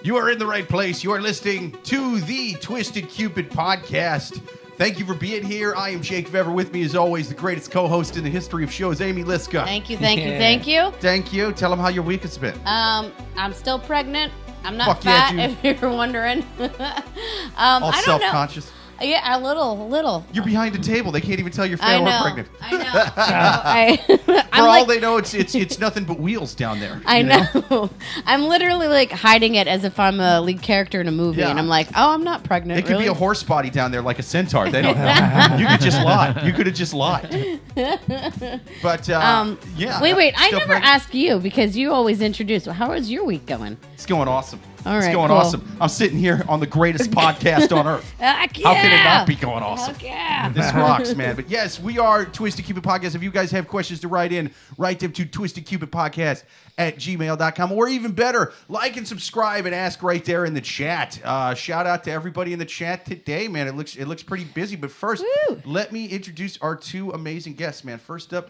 You are in the right place. You are listening to the Twisted Cupid podcast. Thank you for being here. I am Jake Vever. With me, as always, the greatest co-host in the history of shows, Amy Liska. Thank you. Thank you. Tell them how your week has been. I'm still pregnant. I'm not Fuck fat, yeah, if you were wondering. All I don't self-conscious. know. Yeah, a little. You're behind a table. They can't even tell you're fat or pregnant. I know. For all they know, it's nothing but wheels down there. I know. I'm literally like hiding it as if I'm a lead character in a movie, and I'm like, oh, I'm not pregnant. It could be a horse body down there, like a centaur. They don't know. You could just lie. You could have just lied. But yeah. Wait. I never pregnant? ask you because you always introduce. How is your week going? It's going awesome. All right, it's going cool. awesome. I'm sitting here on the greatest podcast on earth. Heck How yeah. can it not be going awesome? Heck yeah. This rocks, man. But yes, we are Twisted Cupid Podcast. If you guys have questions to write them to twistedcupidpodcast@gmail.com. Or even better, like and subscribe and ask right there in the chat. Shout out to everybody in the chat today, man. It looks pretty busy. But first, let me introduce our two amazing guests, man. First up,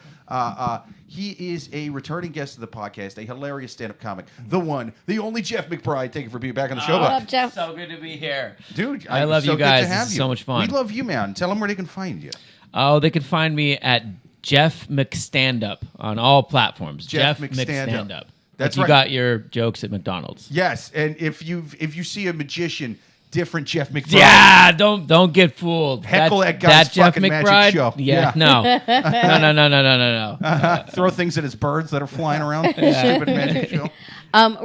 he is a returning guest of the podcast, a hilarious stand-up comic, the one, the only Jeff McBride. Thank you for being back on the show. What up, Jeff? So good to be here. Dude, I love so you guys. Good to have This is you. so much fun. We love you, man. Tell them where they can find you. Oh, they can find me at Jeff McStandup on all platforms. Jeff McStandup. That's like you right. got your jokes at McDonald's. Yes, and if you see a magician, different Jeff McBride. Yeah, don't get fooled. Heckle that guy's Jeff fucking magic McBride? show. Yeah, no. No. Throw things at his birds that are flying around. Stupid magic show.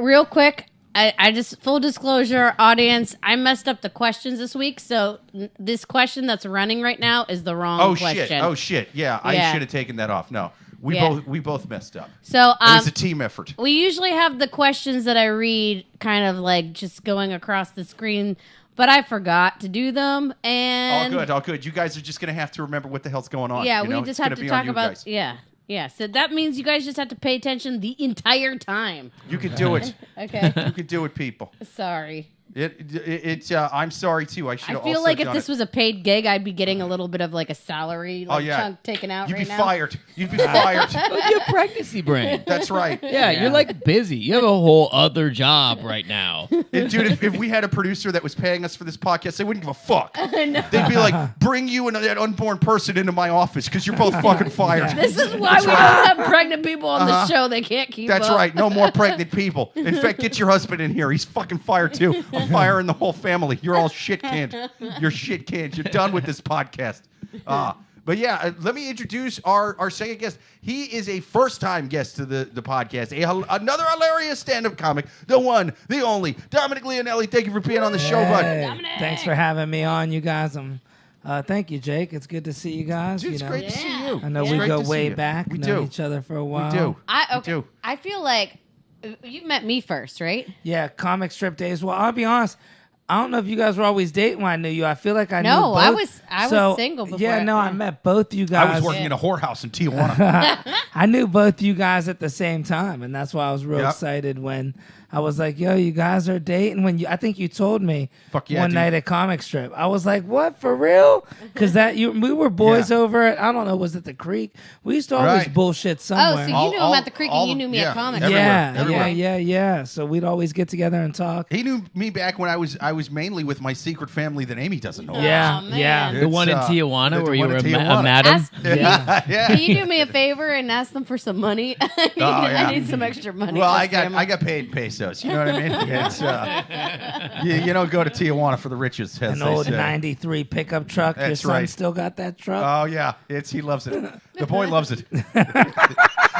Real quick, I just, full disclosure, audience, I messed up the questions this week, so this question that's running right now is the wrong question. Oh shit! Yeah, I should have taken that off. No, we both messed up. So It was a team effort. we usually have the questions that I read kind of like just going across the screen, but I forgot to do them. And All good. You guys are just gonna have to remember what the hell's going on. yeah, you know? we just It's have gonna to be talk on you about guys. Yeah. So that means you guys just have to pay attention the entire time. You can do it. Okay. You can do it, people. Sorry. I'm sorry too. I should. I feel like if this was a paid gig, I'd be getting a little bit of like a salary chunk taken out You'd right be now. fired. You'd be fired. With your pregnancy brain. That's right. Yeah, you're like busy. You have a whole other job right now. And dude, if we had a producer that was paying us for this podcast, they wouldn't give a fuck. They'd be like, bring you and that unborn person into my office because you're both fucking fired. This is why we don't have pregnant people on the show. They can't keep That's up. right. No more pregnant people. In fact, get your husband in here. He's fucking fired too. I'm firing the whole family. You're all shit canned. You're shit canned. You're done with this podcast. But yeah, let me introduce our second guest. He is a first-time guest to the podcast. Another hilarious stand-up comic. The one, the only, Dominic Leonelli. Thank you for being on the show, bud. Dominic. Thanks for having me on, you guys. Thank you, Jake. It's good to see you guys. Dude, it's great to see you. I know It's we great go to see way you. back. We Known do. each other for a while. We do. Okay. We do. I feel like you met me first, right? Yeah, comic strip days. Well, I'll be honest. I don't know if you guys were always dating when I knew you. I feel like I knew No, both. I was single before. Yeah, no, I met both you guys. I was working in a whorehouse in Tijuana. I knew both you guys at the same time, and that's why I was real Yep. excited when I was like, "Yo, you guys are dating." I think you told me Fuck yeah, one dude. night at comic strip. I was like, "What, for real?" Because we were boys Yeah. over at, I don't know, was it the Creek? We used to always Right. bullshit Oh, somewhere. so you knew him at the Creek and you knew me at Comic. everywhere. Yeah. So we'd always get together and talk. He knew me back when I was mainly with my secret family that Amy doesn't know. Yeah, man. yeah. The one in It's, Tijuana the where you one were in a Tijuana. madam. Ask- Yeah. Can you do me a favor and ask them for some money? I need some extra money. Well, for I family. got paid pesos. You know what I mean? It's you don't go to Tijuana for the riches. As An they old say. '93 pickup truck. Your That's son right. still got that truck? Oh yeah, he loves it. The boy loves it.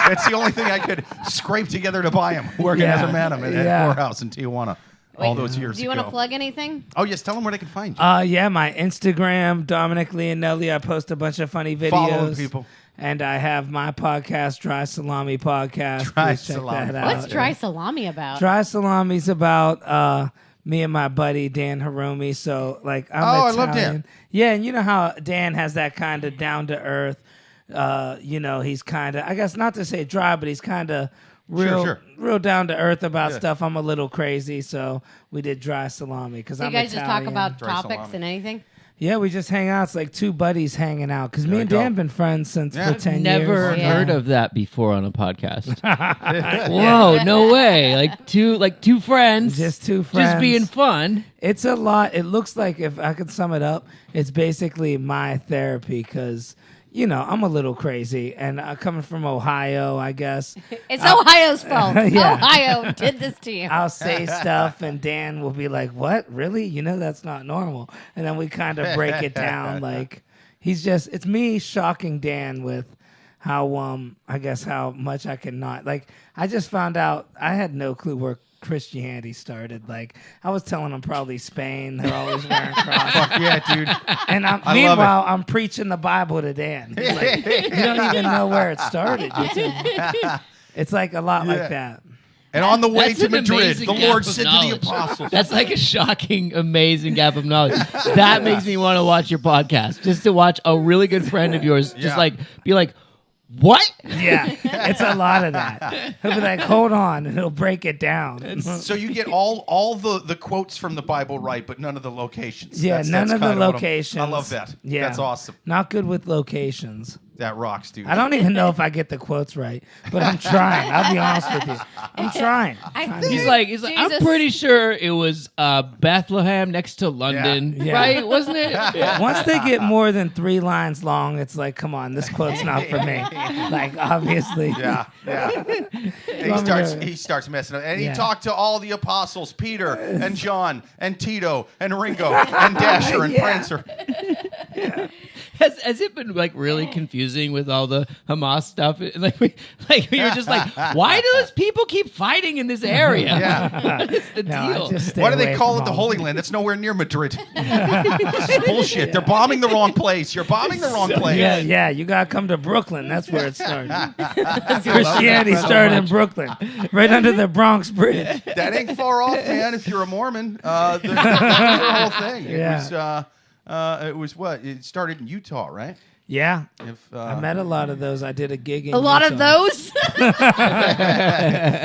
It's the only thing I could scrape together to buy him working as a madam at a whorehouse in Tijuana all those years Do you ago. want to plug anything? Oh yes, tell them where they can find you. Yeah, my Instagram, Dominic Leonelli. I post a bunch of funny videos. Follow the people. And I have my podcast, Dry Salami Podcast. Dry Please check Salami. that out. What's dry salami about? Dry Salami's about me and my buddy Dan Hiromi. So like I'm I Italian. love Dan. Yeah, and you know how Dan has that kind of down to earth. He's kind of, I guess not to say dry, but he's kind of real down to earth about stuff. I'm a little crazy, so we did Dry Salami because So you I'm guys Italian. just talk about Dry topics salami. and anything? Yeah, we just hang out. It's like two buddies hanging out because me and go. Dan been friends since for 10 Never years. heard of that before on a podcast. Whoa, no way! Like two friends, Just two friends. just being fun. It's a lot. It looks like, if I could sum it up, it's basically my therapy because, I'm a little crazy. And coming from Ohio, I guess, It's Ohio's fault. Yeah. Ohio did this to you. I'll say stuff and Dan will be like, what? Really? That's not normal. And then we kind of break it down. Like, it's me shocking Dan with how, I guess how much I cannot. Like, I just found out I had no clue where Christianity started. Like, I was telling them probably Spain. They're always wearing crosses. Fuck yeah, dude. And meanwhile, I'm preaching the Bible to Dan. He's like, you don't even know where it started. It's like a lot like that. And on the way That's to an Madrid, amazing the gap Lord of said to the knowledge. apostles. That's like a shocking, amazing gap of knowledge. That makes me want to watch your podcast. Just to watch a really good friend of yours just be like, what? Yeah, it's a lot of that. He'll be like, hold on, and he'll break it down. So you get all the quotes from the Bible right, but none of the locations. Yeah, That's none of the kind what locations. I love that. Yeah. That's awesome. Not good with locations. That rocks, dude. I don't even know if I get the quotes right, but I'm trying. I'll be honest with you. I'm trying. He's like, I'm Jesus. pretty sure it was Bethlehem next to London, Yeah. right? Wasn't it? Yeah. Once they get more than 3 lines long, it's like, come on, this quote's not for me. Like, obviously. Yeah. He starts messing up. And he Yeah. talked to all the apostles, Peter and John and Tito and Ringo and Dasher and Yeah. Prancer. Has it been like really confusing with all the Hamas stuff? Like we were just like, why do those people keep fighting in this area? Yeah. What is the No, I deal? just stay Why do away they call from it the all Holy of Land? That's nowhere near Madrid. It's bullshit. They're bombing the wrong place. You're bombing the wrong place. Yeah, you gotta come to Brooklyn. That's where it started. Christianity started in Brooklyn, right under the Bronx Bridge. That ain't far off, man. If you're a Mormon, the whole thing. Yeah. It was what? It started in Utah, right? Yeah, If I met a lot of those. I did a gig in A lot of Utah. those.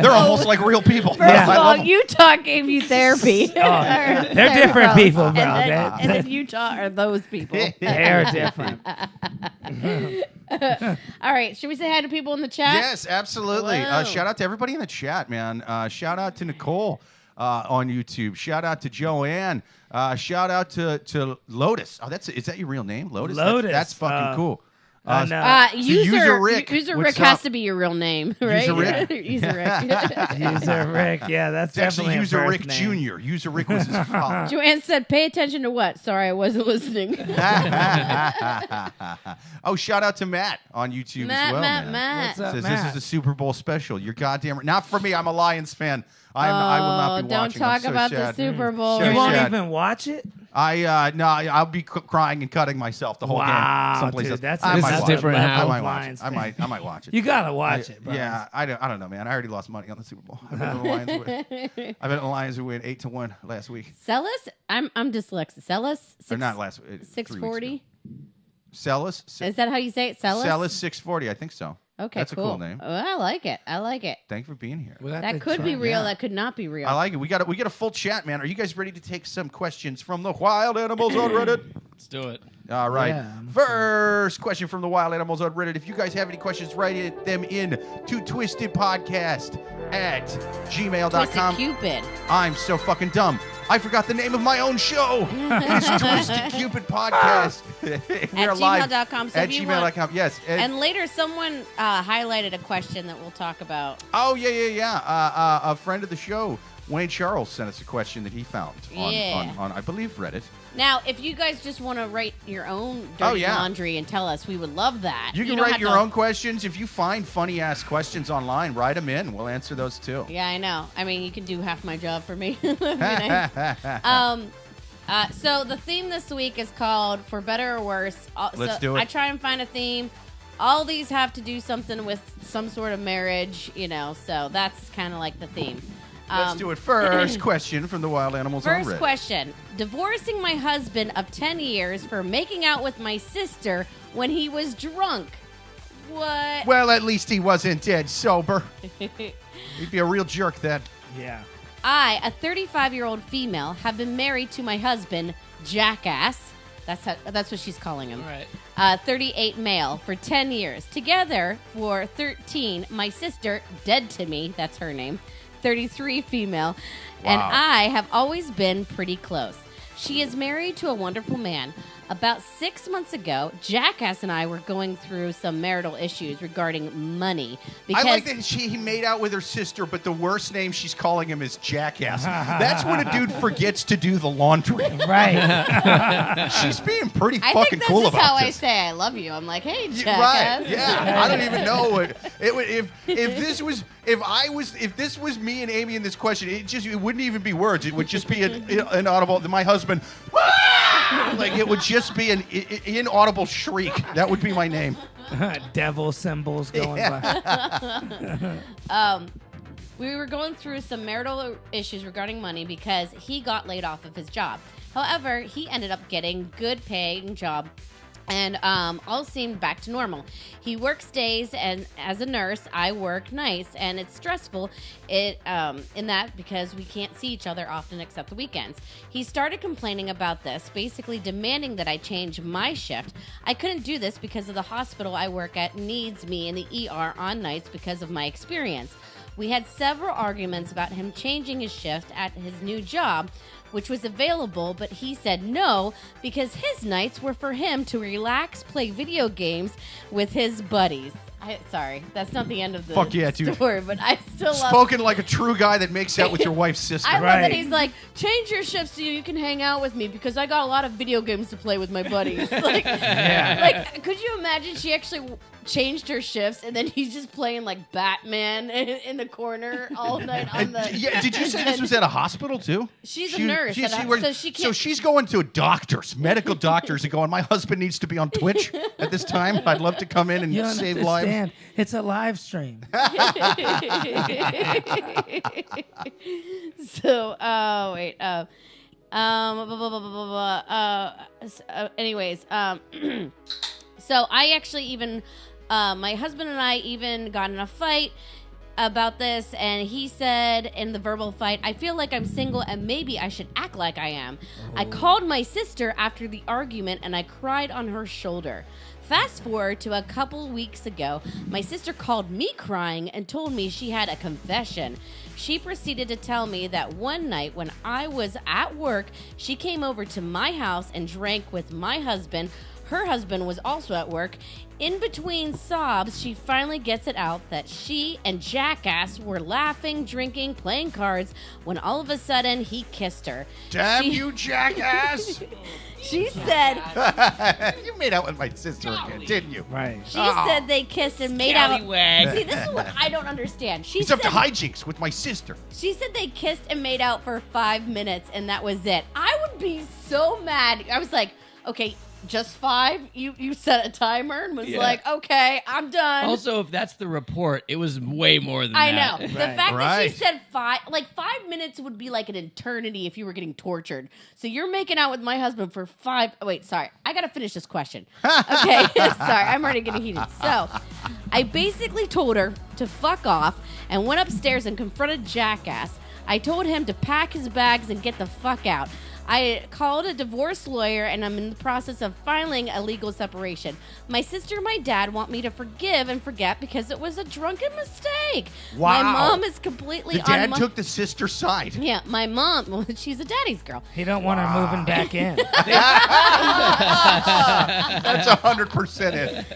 they're almost like real people. First I of love all, 'em. Utah gave you therapy. They're different people, bro. And then Utah are those people. They're different. All right, should we say hi to people in the chat? Yes, absolutely. Whoa. Shout out to everybody in the chat, man. Shout out to Nicole on YouTube. Shout out to Joanne. Shout out to Lotus. Oh, is that your real name, Lotus? Lotus. That's fucking cool. No. User Rick. User What's Rick has up? to be your real name, right? User Rick. User Rick. User Rick. Yeah, that's It's actually definitely a User birth Rick name. Jr. User Rick was his father. Joanne said, "Pay attention to what?" Sorry, I wasn't listening. Oh, shout out to Matt on YouTube as well, man. Matt. What's up, Says Matt? this is a Super Bowl special. You're goddamn right. Not for me. I'm a Lions fan. I will not be don't watching. talk I'm so about sad. the Super Bowl. So You won't sad. even watch it? I'll be crying and cutting myself the whole Wow, game. Someplace dude, else. that's I This might is watch it. different I house. might watch Lions it. I might watch it. You gotta watch it, bro. Yeah, I don't know, man. I already lost money on the Super Bowl. I bet the Lions win. I bet the Lions would win 8-1 last week. Celis? I'm dyslexic. Celis? Or not last week. 640? Celis? Is that how you say it? Celis? Celis 640, I think so. Okay, That's cool. a cool name. Oh, I like it. I like it. Thank you for being here. We'll have That to could be try. real. Yeah. That could not be real. I like it. We got a full chat, man. Are you guys ready to take some questions from the wild animals on Reddit? Let's do it. All right. Yeah, I'm First question from the wild animals on Reddit. If you guys have any questions, write them in to twistedpodcast@gmail.com. Twisted Cupid. I'm so fucking dumb. I forgot the name of my own show. It's Twisted Cupid Podcast. We're live gmail.com. So at if you want- gmail.com. Yes. And later, someone highlighted a question that we'll talk about. Oh, yeah. A friend of the show, Wayne Charles, sent us a question that he found on I believe, Reddit. Now, if you guys just want to write your own dirty laundry and tell us, we would love that. You can don't write have your to- own questions. If you find funny-ass questions online, write them in. We'll answer those, too. Yeah, I know. I mean, you can do half my job for me. That'd be nice. So the theme this week is called For Better or Worse. Let's do it. I try and find a theme. All these have to do something with some sort of marriage, so that's kind of like the theme. Let's do it. First question from the wild animals on Reddit. First question. Divorcing my husband of 10 years for making out with my sister when he was drunk. What? Well, at least he wasn't dead sober. He'd be a real jerk then. Yeah. I, a 35-year-old female, have been married to my husband, Jackass, That's what she's calling him. All right. 38 male for 10 years. Together for 13. My sister, dead to me, that's her name, 33 female. And I have always been pretty close. She is married to a wonderful man. About 6 months ago, Jackass and I were going through some marital issues regarding money. Because I like that he made out with her sister, but the worst name she's calling him is Jackass. That's when a dude forgets to do the laundry. Right. She's being pretty I fucking think cool that's just about how this. I say I love you. I'm like, hey, Jackass. Right? Yeah. I don't even know what it would if this was me and Amy in this question. It wouldn't even be words. It would just be an audible. My husband. Like it would just be an inaudible shriek. That would be my name. Devil symbols going by. We were going through some marital issues regarding money because he got laid off of his job. However, he ended up getting good paying job. And all seemed back to normal. He works days, and as a nurse, I work nights, and it's stressful in that because we can't see each other often except the weekends. He started complaining about this, basically demanding that I change my shift. I couldn't do this because of the hospital I work at needs me in the ER on nights because of my experience. We had several arguments about him changing his shift at his new job, which was available, but he said no because his nights were for him to relax, play video games with his buddies. Sorry, that's not the end of the Fuck yeah, dude. story, but I still love Spoken like a true guy that makes out with your wife's sister. I love Right. that he's like, change your shift so you can hang out with me because I got a lot of video games to play with my buddies. Like, could you imagine she actually changed her shifts and then he's just playing like Batman in the corner all night on the. Did you say this was at a hospital too? She's a nurse, so she can't. So she's going to doctors, medical doctors, and going, my husband needs to be on Twitch at this time. I'd love to come in and You don't save understand. lives. It's a live stream. So, wait. Anyways, so I actually even, my husband and I even got in a fight about this, and he said in the verbal fight, I feel like I'm single and maybe I should act like I am. I called my sister after the argument and I cried on her shoulder. Fast forward to a couple weeks ago, my sister called me crying and told me she had a confession. She proceeded to tell me that one night when I was at work, she came over to my house and drank with my husband. Her husband was also at work. In between sobs, she finally gets it out that she and Jackass were laughing, drinking, playing cards, when all of a sudden he kissed her. Damn you, Jackass! She said... You made out with my sister again, didn't you? Right. She said they kissed and made out... Scallywag. See, this is what I don't understand. He's up to hijinks with my sister. She said they kissed and made out for 5 minutes, and that was it. I would be so mad. I was like, okay... Just 5? You set a timer and was like, okay, I'm done. Also, if that's the report, it was way more than I that. know. The Right. fact that she said 5, like 5 minutes would be like an eternity if you were getting tortured. So you're making out with my husband for 5. Oh, wait, sorry. I got to finish this question. Okay. Sorry. I'm already getting heated. So I basically told her to fuck off and went upstairs and confronted Jackass. I told him to pack his bags and get the fuck out. I called a divorce lawyer, and I'm in the process of filing a legal separation. My sister and my dad want me to forgive and forget because it was a drunken mistake. Wow. My mom is completely The dad on took the sister's side. Yeah, my mom, well, she's a daddy's girl. He don't want her moving back in. That's 100% it.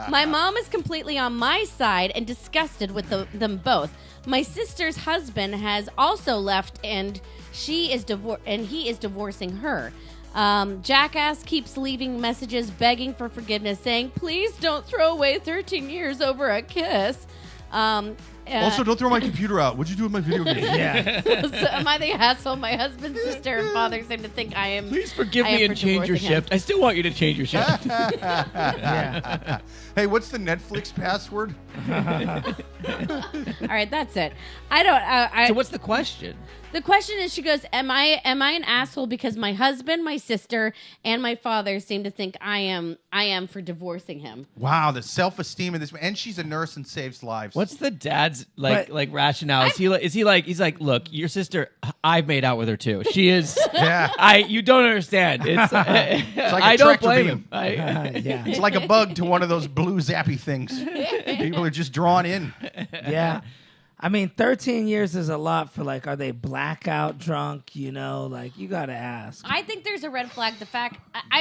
My mom is completely on my side and disgusted with them both. My sister's husband has also left, and he is divorcing her. Jackass keeps leaving messages begging for forgiveness, saying, "Please don't throw away 13 years over a kiss." Also, don't throw my computer out. What'd you do with my video game? Yeah. So am I the asshole? My husband, sister, and father seem to think I am. Please forgive I am me for and change your divorcing him. shift. I still want you to change your shift. Yeah. Hey, what's the Netflix password? All right, that's it. I don't. So what's the question? The question is, she goes, am I an asshole because my husband, my sister, and my father seem to think I am for divorcing him? Wow, the self-esteem of this man. And she's a nurse and saves lives. What's the dad's dad's like rationale? Is he like he's like, look, your sister, I've made out with her too. She is. Yeah. You don't understand. It's like a I don't tractor blame beam. him. Yeah. It's like a bug to one of those blue zappy things. People are just drawn in. Yeah. I mean, 13 years is a lot for like, are they blackout drunk? You know, like you got to ask. I think there's a red flag. The fact, I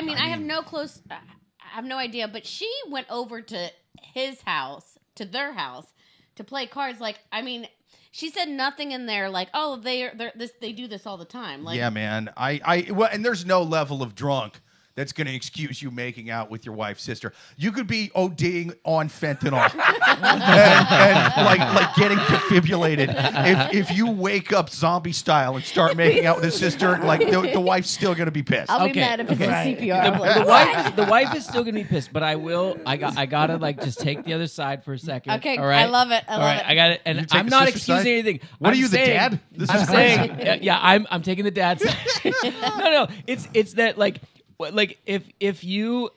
have no idea, but she went over to their house to play cards. Like, I mean, she said nothing in there like, oh, they do this all the time. Like, Yeah, man. Well, and there's no level of drunk that's going to excuse you making out with your wife's sister. You could be ODing on fentanyl and like getting defibrillated. If you wake up zombie style and start making out with his sister, like the wife's still going to be pissed. I'll be Okay, mad if it's okay. a CPR. The wife is still gonna be pissed, but I gotta like just take the other side for a second. Okay, all right? I love it. I love it. I got it, You and take I'm the not sister's excusing side? anything. What I'm are you, the saying- dad? This I'm is saying, I'm taking the dad's side. No, it's that like if you.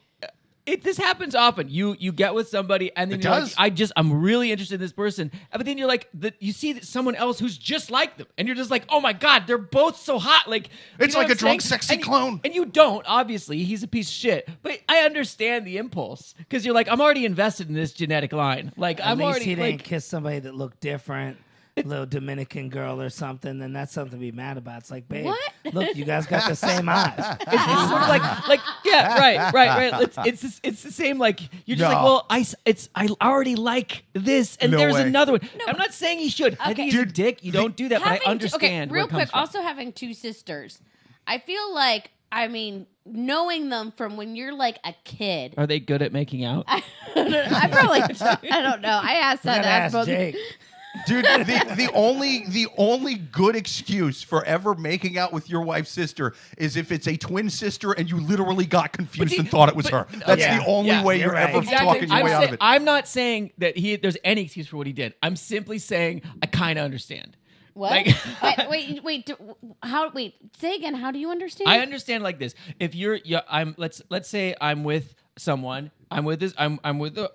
This happens often. You get with somebody and then It you're does. like, I'm really interested in this person, but then you're like, you see someone else who's just like them, and you're just like, oh my god, they're both so hot. Like It's you know like what a drunk, I'm saying? sexy clone. And you don't, obviously, he's a piece of shit. But I understand the impulse because you're like, I'm already invested in this genetic line. Like At I'm least already he didn't like, kiss somebody that looked different. Little Dominican girl or something, then that's something to be mad about. It's like, babe, What? look, you guys got the same eyes. it's sort of like yeah, right. It's the same. Like you're just No. like, well, I already like this, and No there's way. another one. I'm not saying he should. I think he's a dick. You don't do that, but I understand. Real where it comes quick, from. also having two sisters, I feel like, I mean, knowing them from when you're like a kid. Are they good at making out? I probably, I don't know. I asked We that. gotta Asked ask both. Jake. Dude, the only good excuse for ever making out with your wife's sister is if it's a twin sister and you literally got confused see, and thought it was her. That's yeah, the only way you're you're right. ever talking your way out of it. I'm not saying that there's any excuse for what he did. I'm simply saying I kind of understand. What? Like- wait. Wait. Say again. How do you understand? I understand like this. If let's say I'm with someone. I'm with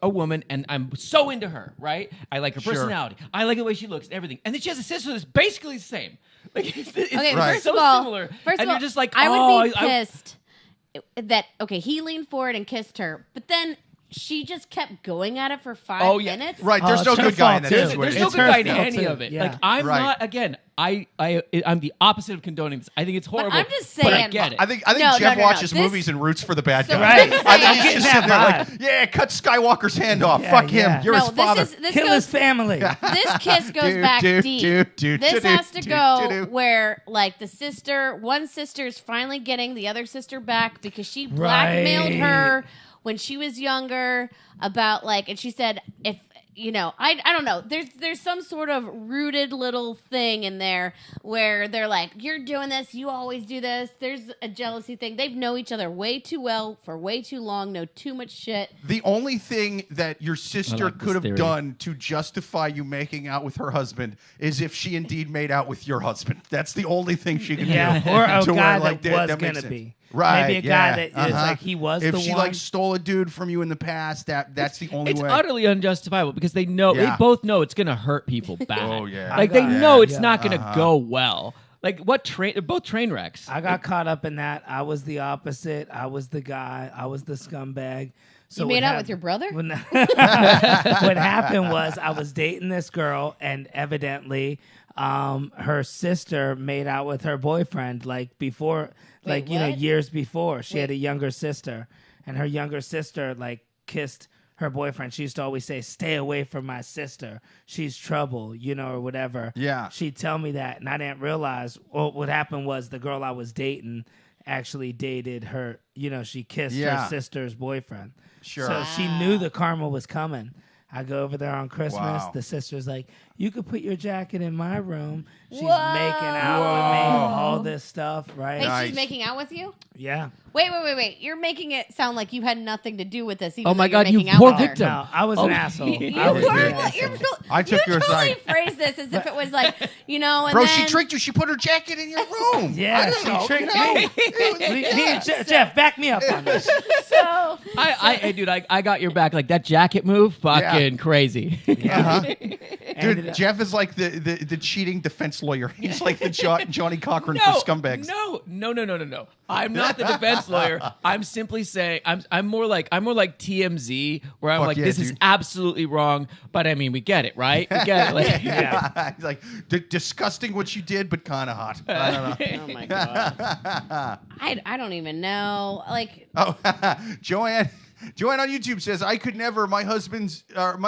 a woman, and I'm so into her. Right? I like her Sure. personality. I like the way she looks and everything. And then she has a sister that's basically the same. Like it's Okay, Right. first so of all, similar. First and of all, you're just like, I oh, would be pissed that he leaned forward and kissed her, but then she just kept going at it for 5 minutes. Right, there's Oh, no it's her good guy in fault, that too. There's situation. no It's good her guy in fault, any too. of it. Yeah. Like I'm Right. not. Again, I'm the opposite of condoning this. I think it's horrible. I'm just but I saying- get it. I think No, Jeff no. watches This- movies and roots for the bad So guy. Right. I think I'm he's getting just that sitting there like, vibe. yeah, cut Skywalker's hand off. Yeah, Fuck yeah. him. You're No, his father. this Kill goes, his family. This kiss goes Do, back do, deep. do, do, This do, has to do, go do, do. where, like, one sister's finally getting the other sister back because she blackmailed Right. her when she was younger about, like, and she said, if, you know, I don't know. There's some sort of rooted little thing in there where they're like, you're doing this, you always do this. There's a jealousy thing. They know each other way too well for way too long, know too much shit. The only thing that your sister like this could have theory. done to justify you making out with her husband is if she indeed made out with your husband. That's the only thing she could Yeah, do. or a to guy where, like, that was makes gonna sense. be. Right. Maybe a yeah, guy that is like he was if the she one. like stole a dude from you in the past, that's the only It's way. utterly unjustifiable because they know Yeah. they both know it's gonna hurt people bad. Oh, yeah. like I they got- know it's yeah. not gonna go well. Like they're both train wrecks. I got caught up in that. I was the opposite. I was the guy. I was the scumbag. So You what made out hap- with your brother? What happened was I was dating this girl, and evidently, her sister made out with her boyfriend like before, Wait, you know, what? years before. She had Wait. a younger sister, and her younger sister like kissed her boyfriend. She used to always say, "Stay away from my sister. She's trouble," you know, or whatever. Yeah. She'd tell me that, and I didn't realize. Well, what happened was the girl I was dating actually dated her. You know, she kissed Yeah. her sister's boyfriend. Sure. So she knew the karma was coming. I go over there on Christmas. Wow. The sister's like, "You could put your jacket in my room." She's Whoa. making out with me, all this stuff, right? Wait, Nice. she's making out with you? Yeah. Wait. You're making it sound like you had nothing to do with this. Even Oh my though you're God, you making out poor with her. victim. No, I was Oh, an asshole. you I was You're the totally, asshole. I took you your totally side. phrased this as if it was like, you know, and Bro, then, she tricked you. She put her jacket in your room. Yeah, she tricked me. Me and Jeff, back me up on this. So, Hey, dude, I got your back. Like that jacket move, fucking crazy. Yeah. Dude, Jeff is like the cheating defense lawyer. He's like the Johnny Cochran for scumbags. No. I'm not the defense lawyer. I'm simply saying I'm more like TMZ, where I'm Fuck like, yeah, this dude. is absolutely wrong. But I mean, we get it, right? We get it. Like, Yeah. He's like, disgusting what you did, but kind of hot. I don't know. Oh my god. I don't even know. Like, Oh, Joanne on YouTube says, I could never. My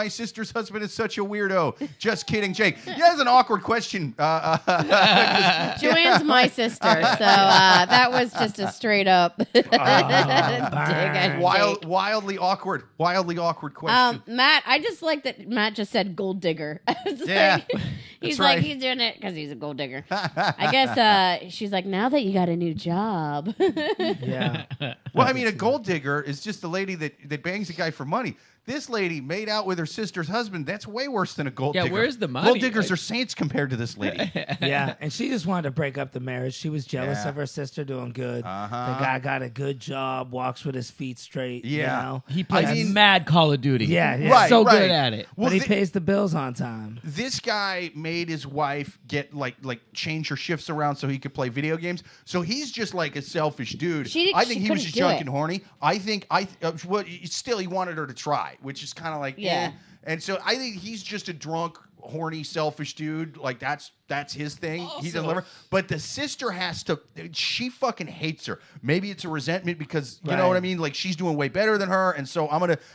sister's husband is such a weirdo. Just kidding, Jake. Yeah, that's an awkward question. Joanne's my sister, so that was just a straight up dig at Jake. Wildly awkward question. Matt, I just like that Matt just said gold digger. It's Yeah, like, he's that's like, right. he's doing it because he's a gold digger. I guess she's like, now that you got a new job. Yeah. Well, I mean, a gold digger is just a lady that bangs a guy for money. This lady made out with her sister's husband. That's way worse than a gold digger. Yeah, where's the money? Gold diggers Like- are saints compared to this lady. Yeah, and she just wanted to break up the marriage. She was jealous Yeah. of her sister doing good. Uh-huh. The guy got a good job, walks with his feet straight. Yeah. You know? he plays I mean- mad Call of Duty. Yeah, yeah. Right, so right. good at it. Well, But he pays the bills on time. this guy made his wife get like change her shifts around so he could play video games. So he's just like a selfish dude. I think she he was couldn't just do drunk it. and horny. Well, still he wanted her to try, which is kind of like Yeah. And so I think he's just a drunk, horny, selfish dude. Like that's his thing. He doesn't love her. But the sister has to. She fucking hates her. Maybe it's a resentment because you know what I mean. Like she's doing way better than her, and so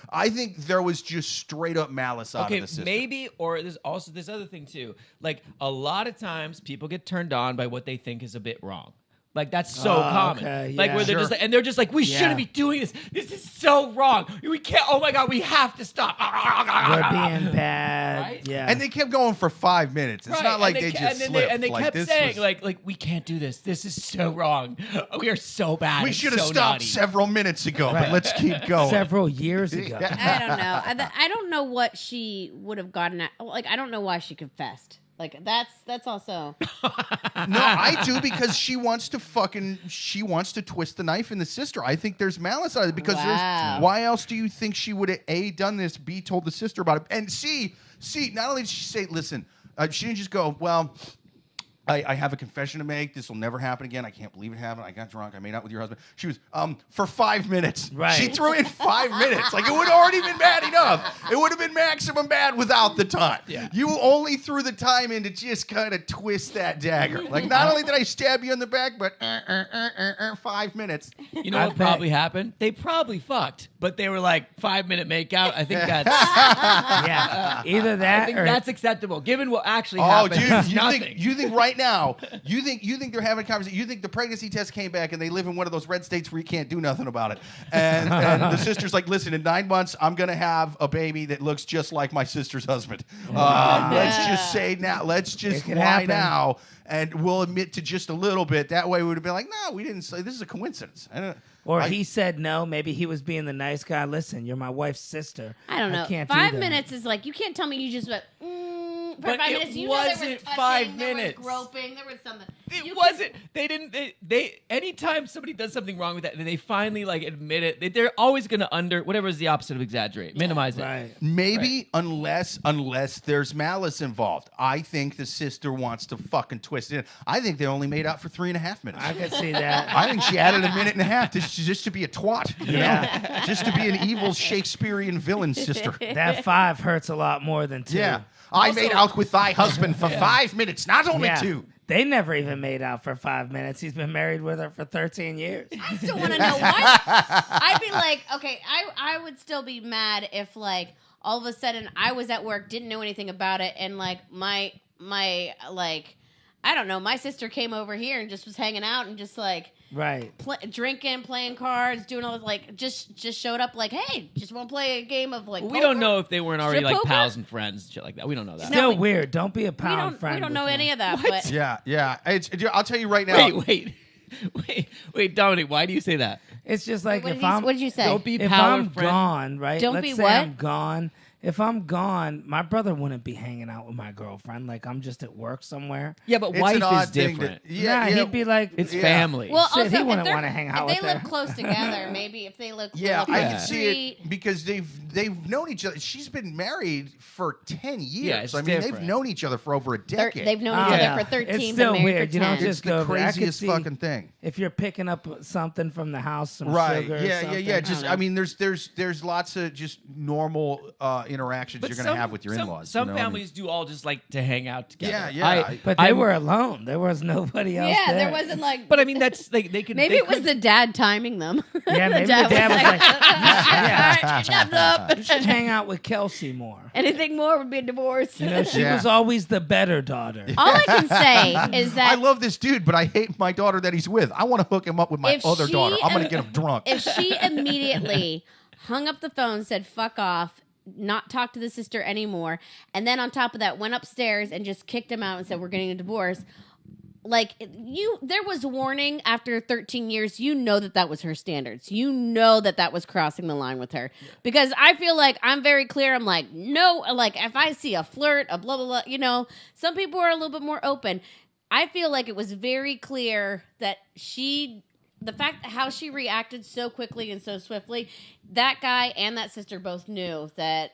I think there was just straight up malice out of the sister. Maybe, or there's also this other thing too. Like a lot of times, people get turned on by what they think is a bit wrong. Like that's so common. okay, Like yeah. where they're Sure. they're just like, we shouldn't be doing this. This is so wrong. We can't. Oh my god, we have to stop. We're being bad. Right? Yeah. And they kept going for 5 minutes. It's Right, not like and they ke- just and then slipped. and they like, kept this saying was- like we can't do this. This is so wrong. We are so bad. we and should have so stopped naughty. several minutes ago, but Right. let's keep going. Several years ago. I don't know. I don't know what she would have gotten at. Like, I don't know why she confessed. Like, that's also. No, I do because she wants to twist the knife in the sister. I think there's malice out of it because Wow. why else do you think she would have A, done this, B, told the sister about it, and C, not only did she say, listen, she didn't just go, well, I have a confession to make. This will never happen again. I can't believe it happened. I got drunk. I made out with your husband. She was, for 5 minutes. Right. She threw in 5 minutes. Like, it would have already been bad enough. It would have been maximum bad without the time. Yeah. You only threw the time in to just kind of twist that dagger. Like, not only did I stab you in the back, but 5 minutes. You know I what bet. probably happened? They probably fucked, but they were like 5-minute makeout. I think that's. Yeah. Either I that think or that's acceptable, given what actually Oh, happened. dude, It's you nothing. think right now, you think they're having a conversation. You think the pregnancy test came back and they live in one of those red states where you can't do nothing about it. And the sister's like, listen, in 9 months, I'm going to have a baby that looks just like my sister's husband. Let's just say now, let's just It could lie happen. now, and we'll admit to just a little bit. That way we would have been like, no, we didn't say, this is a coincidence. Or he said no. Maybe he was being the nice guy. Listen, you're my wife's sister. I don't know. can't do 5 that. minutes is like, you can't tell me you just went, for But 5 it minutes. You know there was wasn't touching, 5 there was minutes. groping, there was something. It You wasn't. They didn't. They. Anytime somebody does something wrong with that, and they finally like admit it, they're always gonna whatever is the opposite of exaggerate, minimize it. Right. Maybe unless there's malice involved. I think the sister wants to fucking twist it in. I think they only made out for 3.5 minutes. I could see that. I think she added a minute and a half just to be a twat, you Yeah. know? Just to be an evil Shakespearean villain sister. That 5 hurts a lot more than 2. Yeah. I made out with thy husband for 5 minutes, not only Yeah. 2. They never even made out for 5 minutes. He's been married with her for 13 years. I still want to know why. I'd be like, okay, I would still be mad if like all of a sudden I was at work, didn't know anything about it, and like my like I don't know, my sister came over here and just was hanging out and just like Right. drinking, playing cards, doing all this, like just showed up like, hey, just want to play a game of like. We poker? don't know if they weren't already Strip like poker? pals and friends and shit like that. We don't know that. Still we- weird. Don't be a We pound don't. friend. We don't with know me. any of that. What? But Yeah. I'll tell you right now. Wait, Dominic, why do you say that? It's just like What if did you- I'm what did you say? Don't be if pal I'm and friend. gone, right? Don't Let's be say what? I'm gone. if I'm gone, my brother wouldn't be hanging out with my girlfriend. Like I'm just at work somewhere. Yeah, but It's wife an odd is thing different. He'd be like, It's Yeah. family. Well, Shit, he also, wouldn't if wanna hang out if with they live her. close together, maybe if they live Yeah, live I across can the see street. it because they've known each other. She's been married for 10 years. Yeah, it's I mean, they've different. known each other for over a decade. They've known Oh, each yeah. other for 13, It's been still married weird. for You 10. don't It's just the go over. I could craziest see fucking thing. if you're picking up something from the house, some Right. sugar. or Yeah. something. Just I mean, there's lots of just normal interactions you're gonna have with your in-laws. Some you know what I mean? families do all just like to hang out together. Yeah. But they I'm- were alone. There was nobody else Yeah, there. there wasn't like. But I mean, that's like they could. maybe they it was could- the dad timing them. Yeah, maybe the dad was like, "All right, shut up." you should hang out with Kelsey more. Anything more would be a divorce. You know, she Yeah. was always the better daughter. All I can say is I that love this dude, but I hate my daughter that he's with. I want to hook him up with my If other she daughter. I'm gonna im- get him drunk. if she immediately hung up the phone, said "fuck off," not talk to the sister anymore, and then on top of that went upstairs and just kicked him out and said we're getting a divorce. Like there was warning after 13 years. You know that was her standards. You know that was crossing the line with her. Because I feel like I'm very clear. I'm like, no, like if I see a flirt, a blah, blah, blah, you know, some people are a little bit more open. I feel like it was very clear that the fact how she reacted so quickly and so swiftly, that guy and that sister both knew that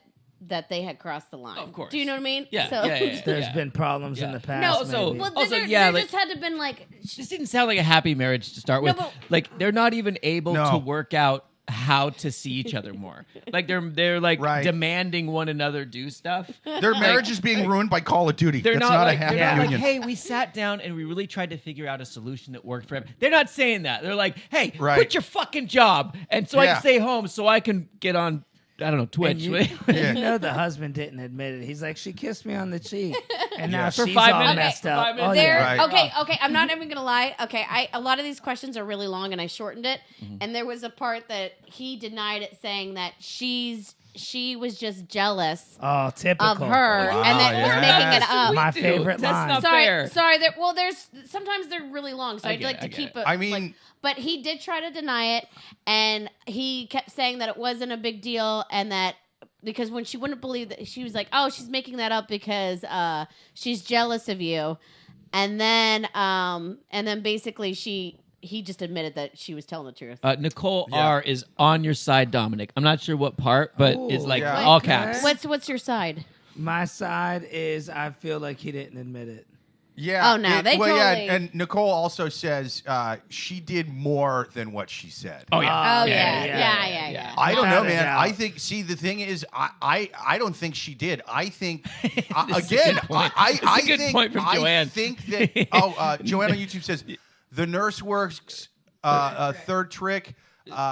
they had crossed the line. Of course. Do you know what I mean? Yeah, So, yeah. There's been problems in Yeah. the past. No, so- maybe. well, Also, there yeah, like- just had to been like, This didn't sound like a happy marriage to start with. but- Like they're not even able No. to work out how to see each other more. Like they're like Right. demanding one another do stuff. Their marriage is being ruined by Call of Duty. They're That's not not like, a happy they're not like, union. hey, we sat down and we really tried to figure out a solution that worked for everyone. They're not saying that. They're like, hey, Right. quit your fucking job, and so I Yeah. can stay home, so I can get on, I don't know, And Twitch. you, Yeah. you know the husband didn't admit it. He's like, she kissed me on the cheek, and now Yeah. For she's 5 all minutes. messed For up. 5 minutes. Oh, there. yeah. Right. Okay. I'm not even gonna lie. Okay, a lot of these questions are really long, and I shortened it. And there was a part that he denied it, saying that she was just jealous Oh, typical. of her, Wow, and that was yes. making it up. My Dude, favorite that's line. not Sorry, fair. sorry. There's sometimes they're really long, so I I'd get like it, to I get keep it. it. I mean- like, but he did try to deny it, and he kept saying that it wasn't a big deal, and that because when she wouldn't believe that, she was like, "Oh, she's making that up because she's jealous of you," and then basically he just admitted that she was telling the truth. Nicole Yeah. R is on your side, Dominic. I'm not sure what part, but it's Ooh. like Yeah. all Okay. caps. What's your side? My side is I feel like he didn't admit it. Yeah. Oh, no, they yeah, totally- and Nicole also says she did more than what she said. Oh yeah. Oh yeah, yeah. I don't know, Without a man. doubt. I think. See, the thing is, I don't think she did. I think This is a again. good point. I This is a good think. point from I Joanne. think that. Joanne on YouTube says the nurse works third trick.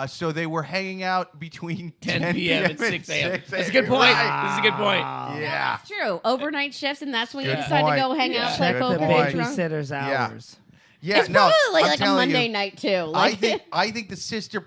So they were hanging out between 10 p.m. and 6 a.m. 6 That's a good point. Right. This is a good point. Yeah. That's true. Overnight shifts, and that's when you Good decide point. to go hang out, Yeah. play Good poker, The point. get drunk. babysitter's Yeah. hours. Yeah. It's no, probably I'm like a telling you, Monday night too. Like, I think the sister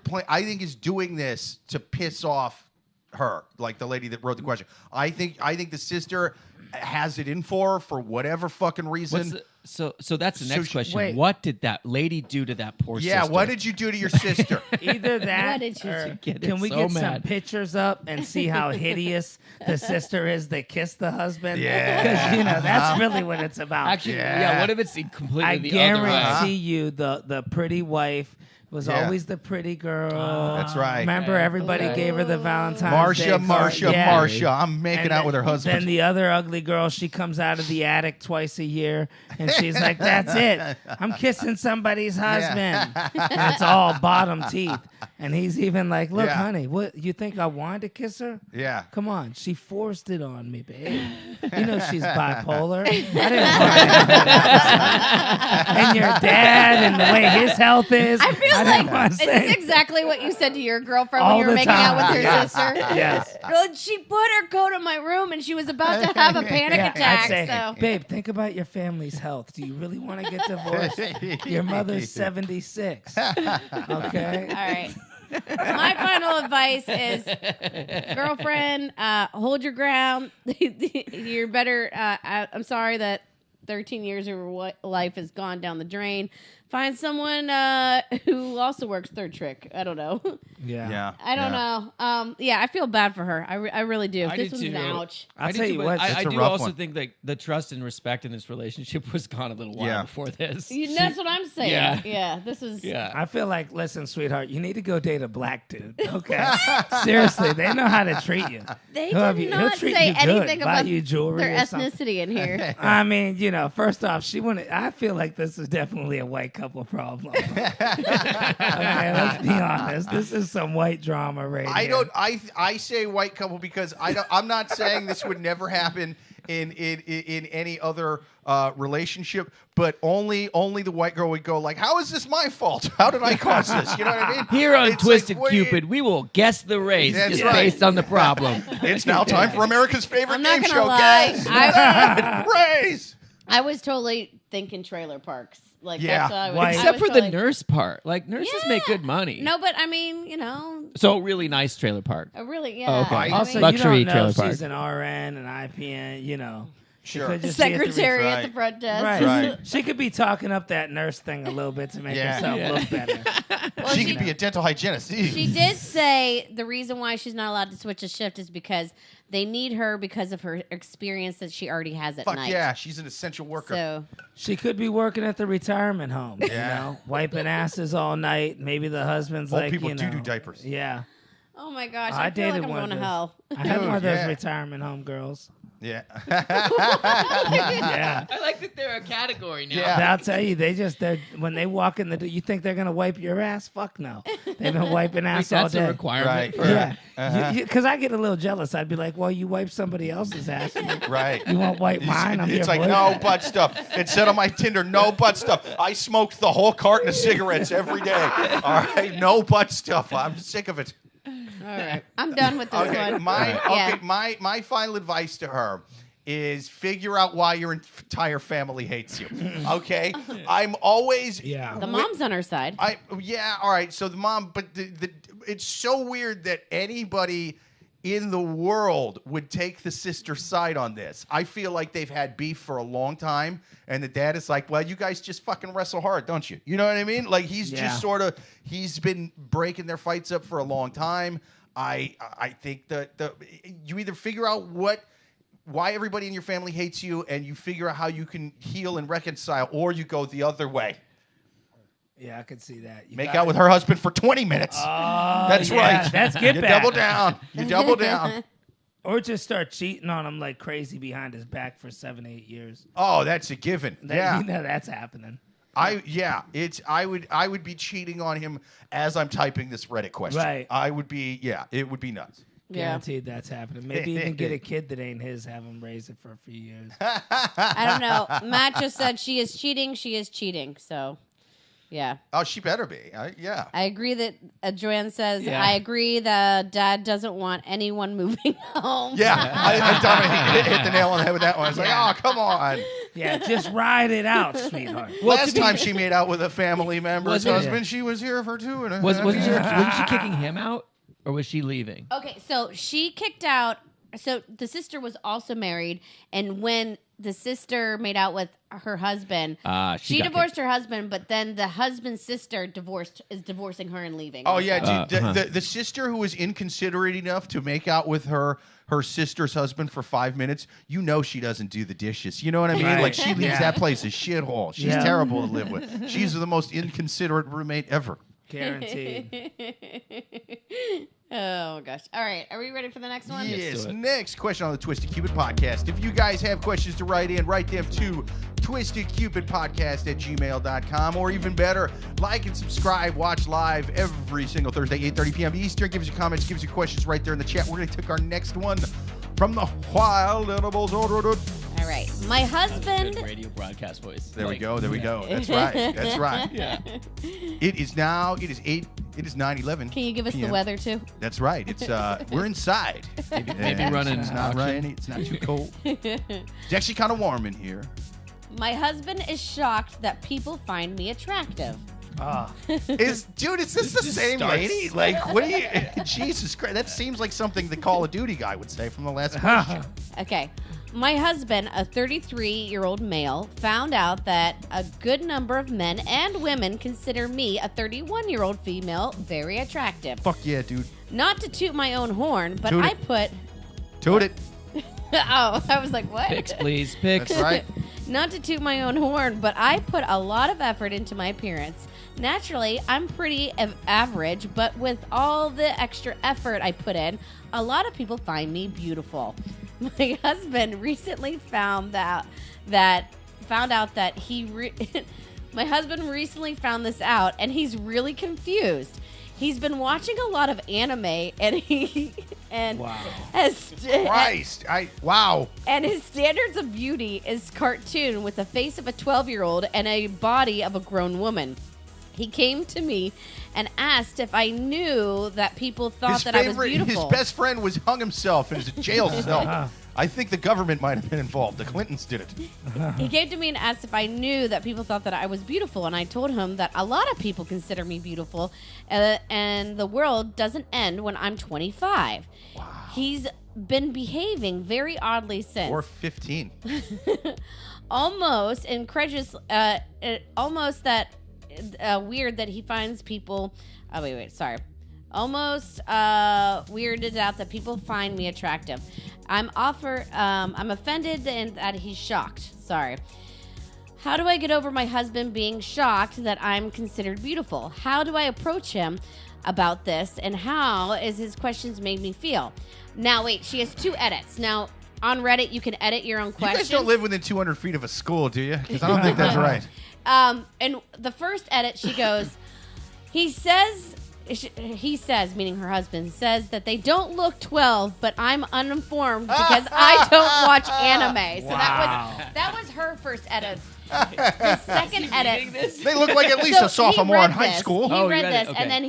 is doing this to piss off her, like the lady that wrote the question. I think the sister has it in for whatever fucking reason. So that's the So next she- question. wait. What did that lady do to that poor Yeah, sister? what did you do to your sister? Either that What did you or do? Get can we so get some mad. pictures up and see how hideous the sister is that kissed the husband? Yeah. Because, that's really what it's about. Actually, Yeah. yeah. What if it's completely I the other way? guarantee you the pretty wife was Yeah. always the pretty girl. That's right. Remember, everybody Okay. gave her the Valentine's Day Marsha, card? Yeah. Marsha. I'm making And out with her then husband. the other ugly girl, she comes out of the attic twice a year, and she's like, "That's it. I'm kissing somebody's husband." And it's all bottom teeth. And he's even like, "Look, Yeah. honey, what you think I wanted to kiss her? Yeah. Come on, she forced it on me, babe. You know she's bipolar. I didn't want it. And your dad and the way his health is. I feel didn't like wanna is say. this exactly what you said to your girlfriend All when you were the making out with time. your Yes. sister? Yes. Well, she put her coat on my room and she was about to have a panic Yeah, I'd attack. say, So babe, think about your family's health. Do you really want to get divorced? Your mother's 76. Okay? all right. My final advice is, girlfriend, hold your ground. You're better. I'm sorry that 13 years of her life has gone down the drain. Find someone who also works third trick. I don't know. Yeah. I don't know. Yeah, I feel bad for her. I really do. I This do was an too. ouch. I'll do tell too, you but what. I It's a do rough also one. think that the trust and respect in this relationship was gone a little while Yeah. before this. That's what I'm saying. Yeah. Yeah, this is. Yeah. I feel like, listen, sweetheart, you need to go date a black dude. Okay, seriously, they know how to treat you. They He'll have did you- he'll not treat say you good, anything buy about you jewelry their or something. ethnicity in here. I mean, first off, she wouldn't. I feel like this is definitely a white couple problem. Okay, let's be honest. This is some white drama right I here. don't. I say white couple because I'm not saying this would never happen in any other relationship, but only the white girl would go like, "How is this my fault? How did I cause this?" You know what I mean? Here on It's Twisted like, what do you- Cupid, we will guess the race That's just right. based on the problem. It's now time for America's favorite I'm not game gonna show. lie. Guess. Raise. I was totally thinking trailer parks. Like Yeah. that's what I was. Why? I Except was for the totally- nurse part. Like, nurses make good money. No, but I mean, So, really nice trailer park. a really yeah. Oh, okay. I Also, mean, Luxury you don't know trailer if park. she's an RN, an IPN, She Sure. could just be at the secretary at Right. the front desk. Right. Right. She could be talking up that nurse thing a little bit to make Yeah. herself Yeah. look better. Well, She could be a dental hygienist. She did say the reason why she's not allowed to switch a shift is because they need her because of her experience that she already has at Fuck night. yeah, she's an essential worker. So She could be working at the retirement home, Yeah. wiping asses all night. Maybe the husband's Old like, people do diapers. Yeah. oh my gosh, I I feel like dated I'm one going to of those. hell. I had Dude, one of those yeah. retirement home girls. Yeah. Yeah. I like that they're a category now. Yeah. I'll tell you, they're when they walk in the door, you think they're gonna wipe your ass? Fuck no. They've been wiping Like, ass all that's a day. requirement. Right. For, Yeah, because I get a little jealous. I'd be like, "Well, you wipe somebody else's ass. Right. You won't wipe mine." I'm It's your like, boyfriend. no butt stuff. It said on my Tinder, no butt stuff. I smoked the whole carton of cigarettes every day. All right, no butt stuff. I'm sick of it. All right, I'm done with this Okay, one. my my final advice to her is figure out why your entire family hates you. Okay, I'm always Yeah. The mom's on her side. all right. So the mom, but it's so weird that anybody in the world would take the sister's side on this. I feel like they've had beef for a long time, and the dad is like, "Well, you guys just fucking wrestle hard, don't you?" You know what I mean? Like he's Yeah. just sort of he's been breaking their fights up for a long time. I think that you either figure out why everybody in your family hates you, and you figure out how you can heal and reconcile, or you go the other way. Yeah, I could see that. You Make gotta- out with her husband for 20 minutes. That's yeah, right. that's get You back. double down. You double down. Or just start cheating on him like crazy behind his back for 7-8 years. Oh, that's a given. Yeah. You know that's happening. I would be cheating on him as I'm typing this Reddit question. Right. I would be, it would be nuts. Yeah, Guaranteed that's happening. Maybe even get a kid that ain't his, have him raise it for a few years. I don't know. Matt just said she is cheating. She is cheating. So, yeah. Oh, she better be. Yeah. I agree that Joanne says, Yeah. I agree the dad doesn't want anyone moving home. Yeah. I Dominic hit the nail on the head with that one. I was like, oh, come on. Yeah, just ride it out, sweetheart. Last time she made out with a family member's Was it- husband, she was here for 2.5 wasn't years. she kicking him out? Or was she leaving? Okay, so she kicked out. So the sister was also married, and when the sister made out with her husband, She she got divorced her husband, but then the husband's sister is divorcing her and leaving. Oh yeah, dude, Uh-huh. the sister who was inconsiderate enough to make out with her sister's husband for 5 minutes, you know she doesn't do the dishes. You know what I mean? Right. Like she leaves Yeah. that place a shithole. She's Yeah. terrible to live with. She's the most inconsiderate roommate ever. Guaranteed. Oh gosh! All right, are we ready for the next one? Yes. do it. Next question on the Twisted Cupid podcast. If you guys have questions to write them to twistedcupidpodcast@gmail.com, or even better, like and subscribe, watch live every single Thursday, 8:30 p.m. Eastern. Give us your comments, give us your questions right there in the chat. We're going to take our next one from the Wild Animals. All right, my husband. Good radio broadcast voice. There we go. There we go. That's right. That's right. Yeah. It is 9:11. Can you give us the PM. weather too? That's right. It's we're inside. maybe And running It's not auction. rainy. It's not too cold. It's actually kind of warm in here. My husband is shocked that people find me attractive. Is this the just same starts. lady? Like, what do you? Jesus Christ, that seems like something the Call of Duty guy would say from the last question. Okay. My husband, a 33-year-old male, found out that a good number of men and women consider me, a 31-year-old female, very attractive. Fuck yeah, dude. Not to toot my own horn, but Toot I it. put... Toot it. Oh, I was like, what? Picks, please. Picks. That's right. Not to toot my own horn, but I put a lot of effort into my appearance. Naturally, I'm pretty average, but with all the extra effort I put in, a lot of people find me beautiful. My husband recently found out that my husband recently found this out, and he's really confused. He's been watching a lot of anime, and Wow. Christ. Wow. And his standards of beauty is cartoon with the face of a 12-year-old and a body of a grown woman. He came to me and asked if I knew that people thought that I was beautiful. His best friend was hung himself in his jail cell. I think the government might have been involved. The Clintons did it. He came to me and asked if I knew that people thought that I was beautiful, and I told him that a lot of people consider me beautiful, and the world doesn't end when I'm 25. Wow. He's been behaving very oddly since. Or 15. Almost incredulous, almost that weird that he finds people. Oh sorry. Almost weirded out that people find me attractive. I'm offended that he's shocked. Sorry. How do I get over my husband being shocked that I'm considered beautiful? How do I approach him about this? And how is his questions made me feel? Now, wait, she has 2 edits. Now, on Reddit, you can edit your own questions. You guys don't live within 200 feet of a school, do you? Because I don't think that's right. And the first edit, she goes, he says, meaning her husband, says that they don't look 12, but I'm uninformed because I don't watch anime. So that was her first edit. The second edit. They look like at least a sophomore in high school. He read this, okay. and then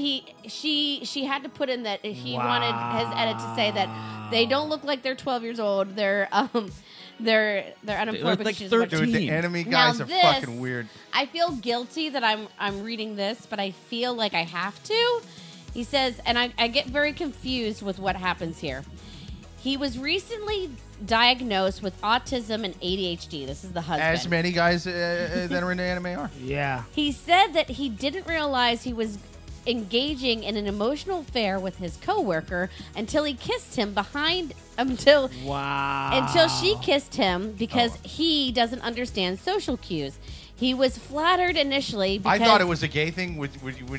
she had to put in that he wanted his edit to say that they don't look like they're 12 years old. They're unemployed. They look like she's 13. Dude, the enemy guys are fucking weird. I feel guilty that I'm reading this, but I feel like I have to. He says, and I get very confused with what happens here. He was recently diagnosed with autism and ADHD. This is the husband. As many guys that are into anime are. Yeah. He said that he didn't realize he was engaging in an emotional affair with his coworker until he kissed him until she kissed him because he doesn't understand social cues. He was flattered initially because... I thought it was a gay thing when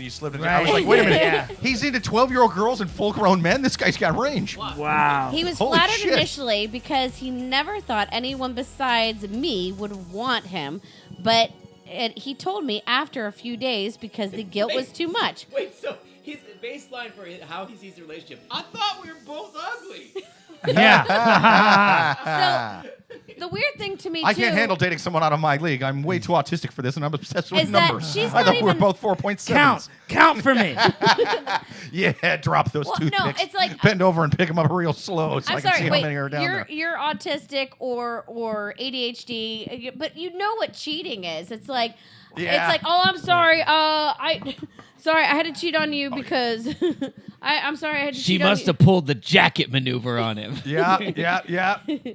you slipped into Right. I was like, wait a minute. Yeah. He's into 12-year-old girls and full-grown men? This guy's got range. Wow. He was Holy flattered shit. initially because he never thought anyone besides me would want him, but he told me after a few days because the guilt was too much. Wait, so his baseline for how he sees the relationship. I thought we were both ugly. Yeah. So the weird thing to me, I can't handle dating someone out of my league. I'm way too autistic for this, and I'm obsessed with Is that numbers. she's I not thought we were even- both 4.7. Count for me. Yeah, drop those Well, toothpicks. no, it's like- Bend over and pick them up real slow so I'm I can see sorry, how wait, many are down there. you're autistic or ADHD, but you know what cheating is. It's like, Yeah. it's like, oh, I'm sorry, I had to cheat on you because I'm sorry, I had to She cheat on you. must have pulled the jacket maneuver on him. Yeah.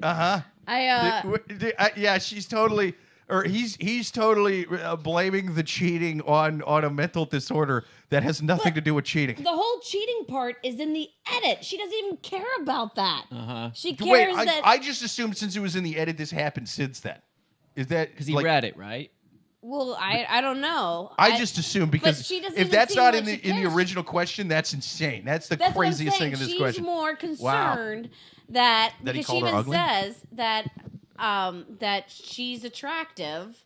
Uh-huh. I She's totally, or he's totally blaming the cheating on a mental disorder that has nothing to do with cheating. the whole cheating part is in the edit. She doesn't even care about that. She Wait, cares that. I just assumed since it was in the edit, this happened since then. Is that Because he like, read it, right? Well, I don't know. I just assume because she doesn't if even that's seem not like in she the cares. original question, that's insane. That's the That's what I'm craziest thing saying. in this She's question. more concerned that That he because she called her even ugly? says that that she's attractive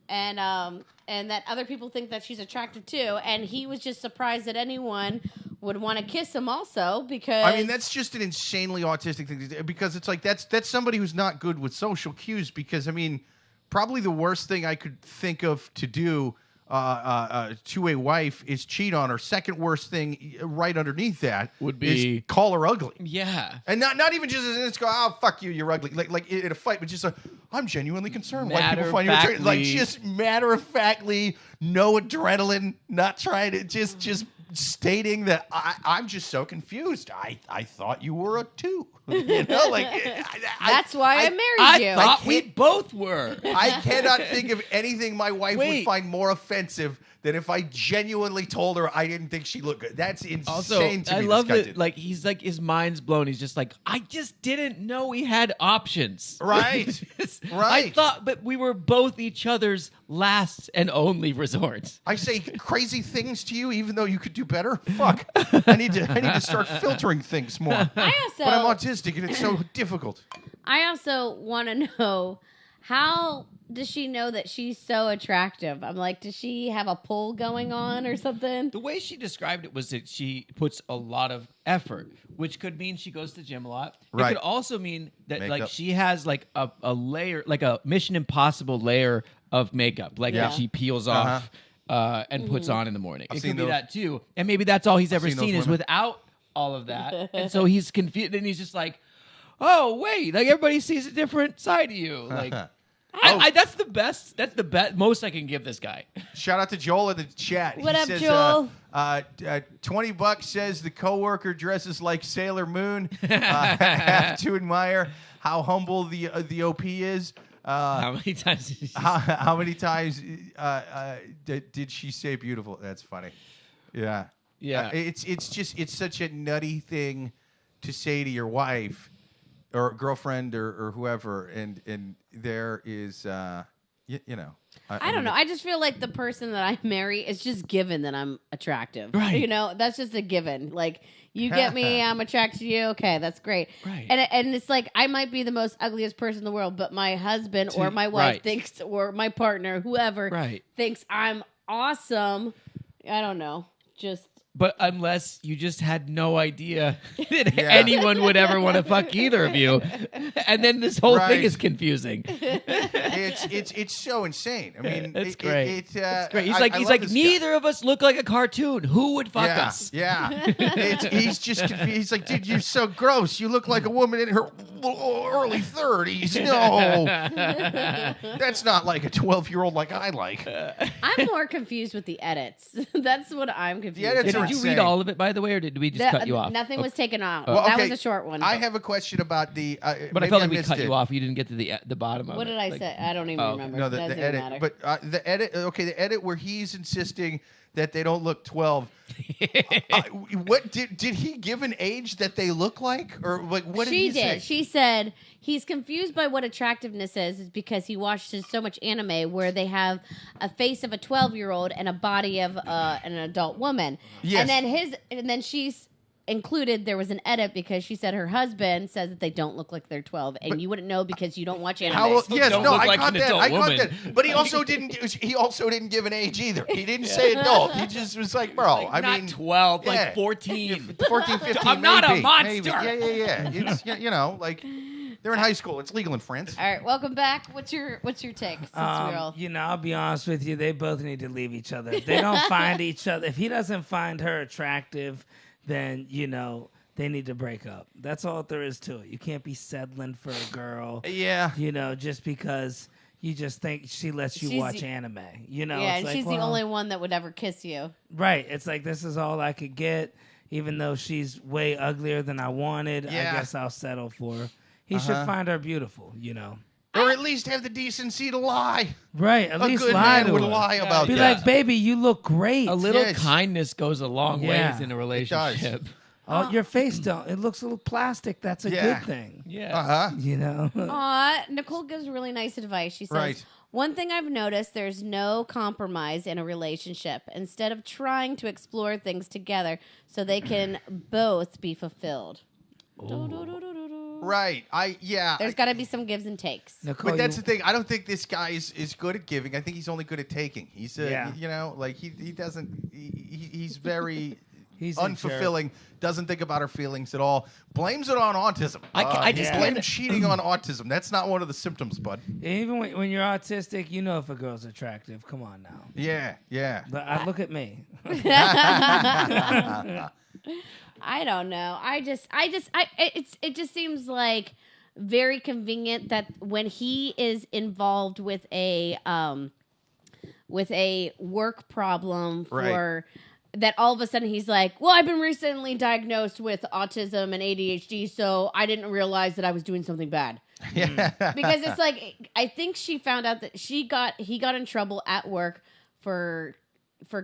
and that other people think that she's attractive too, and he was just surprised that anyone would want to kiss him also because I mean, that's just an insanely autistic thing to do, because it's like that's somebody who's not good with social cues. Because I mean, probably the worst thing I could think of to do to a wife is cheat on her. Second worst thing, right underneath that, Would be- is call her ugly. Yeah. And not even just as in it's go, oh fuck you, you're ugly. Like in a fight, but just I'm genuinely concerned why people find you attractive. Like just matter of factly, no adrenaline, not trying to just stating that I'm just so confused. I thought you were a 2. You know, like That's why I married I you. thought we both were. I cannot think of anything my wife would Wait. find more offensive than if I genuinely told her I didn't think she looked good. That's insane Also, to me. I this love guy that. did. Like he's like his mind's blown. He's just like, I just didn't know we had options. Right. I Right. thought, but we were both each other's last and only resort. I say crazy things to you, even though you could do better. Fuck. I need to start filtering things more. I But I'm also, autistic, and it's so difficult. I also want to know, how does she know that she's so attractive? I'm like, does she have a pull going on or something? The way she described it was that she puts a lot of effort, which could mean she goes to the gym a lot. Right. It could also mean that like Makeup. she has like a layer, like a Mission Impossible layer of makeup, like Yeah. that she peels off and puts on in the morning. I've It seen could be those. that too. And maybe that's all he's ever seen those seen is women. without all of that. And so he's confused and he's just like, oh, wait, like everybody sees a different side of you. Like, that's the best. That's the best. Most I can give this guy. Shout out to Joel in the chat. What He up, says, Joel? $20 says the coworker dresses like Sailor Moon. Have to admire how humble the OP is. How many times did he How many times did she say beautiful? That's funny. Yeah. Yeah. It's such a nutty thing to say to your wife or girlfriend or whoever, and there is you know. I don't know. I just feel like the person that I marry is just given that I'm attractive. Right. You know, that's just a given. Like, you get me, I'm attracted to you. Okay, that's great. Right. And it's like, I might be the most ugliest person in the world, but my husband or my wife Right. thinks, or my partner, whoever, Right. thinks I'm awesome. I don't know. Just. But unless you just had no idea that anyone would ever want to fuck either of you, and then this whole Right. thing is confusing. It's so insane. I mean, It's great. It's Great. He's I like, love this guy. neither of us look like a cartoon. Who would fuck us? Yeah. He's just confused. He's like, dude, you're so gross. You look like a woman in her early 30s. No. That's not like a 12-year-old like I like. I'm more confused with the edits. That's what I'm confused edits with. are Did you insane. read all of it, by the way, or did we just cut you off? Nothing was taken out. Well, That okay, was a short one. I have a question about the. But I maybe felt like we missed cut it. you off. You didn't get to the bottom of what it. did I Like- say? I don't even Oh, remember. No, Doesn't the even edit. matter. But the edit. Okay, the edit where he's insisting that they don't look 12. What did he give an age that they look like, or like what did She he say? did. She said he's confused by what attractiveness is because he watches so much anime where they have a face of a 12-year-old and a body of an adult woman. Yes. And then she's included there was an edit because she said her husband says that they don't look like they're 12, and you wouldn't know because you don't watch anime. How, yes, don't no, look I like got an that. adult I got woman. that. But he also didn't. He also didn't give an age either. He didn't say adult. He just was like, bro. I not mean, 12, yeah. like 14. 14, 15. I'm not a maybe, monster. maybe. Yeah. It's you know like they're in high school. It's legal in France. All right, welcome back. What's your take? Since we're all... You know, I'll be honest with you. They both need to leave each other. If they don't find each other, if he doesn't find her attractive, then, you know, they need to break up. That's all there is to it. You can't be settling for a girl, Yeah. you know, just because you just think she lets you She's watch the- anime. You know, yeah, it's and like, she's the well, only one that would ever kiss you. right. It's like, this is all I could get, even though she's way uglier than I wanted. Yeah. I guess I'll settle for her. He should find her beautiful, you know. Or at least have the decency to lie. Right, at A least good lie man to would her. lie about Be that. like, baby, you look great. A little Yes. kindness goes a long Yeah. ways in a does. relationship. Oh, your face don't. It looks a little plastic. That's a Yeah. good thing. Yeah. You know. Aw, Nicole gives really nice advice. She says, Right. one thing I've noticed, there's no compromise in a relationship. Instead of trying to explore things together so they can both be fulfilled. Right. There's got to be some gives and takes. Nicole, But that's you- the thing. I don't think this guy is good at giving. I think he's only good at taking. He's Yeah. you know, like he doesn't. He's very He's a unfulfilling. Doesn't think about her feelings at all. Blames it on autism. I just blame can't- cheating on autism. That's not one of the symptoms, bud. even when you're autistic, you know if a girl's attractive. Come on now. Yeah. But look at me. I don't know. It just seems like very convenient that when he is involved with a work problem for that all of a sudden he's like, well, I've been recently diagnosed with autism and ADHD, so I didn't realize that I was doing something bad. Yeah. Because it's like, I think she found out that he got in trouble at work for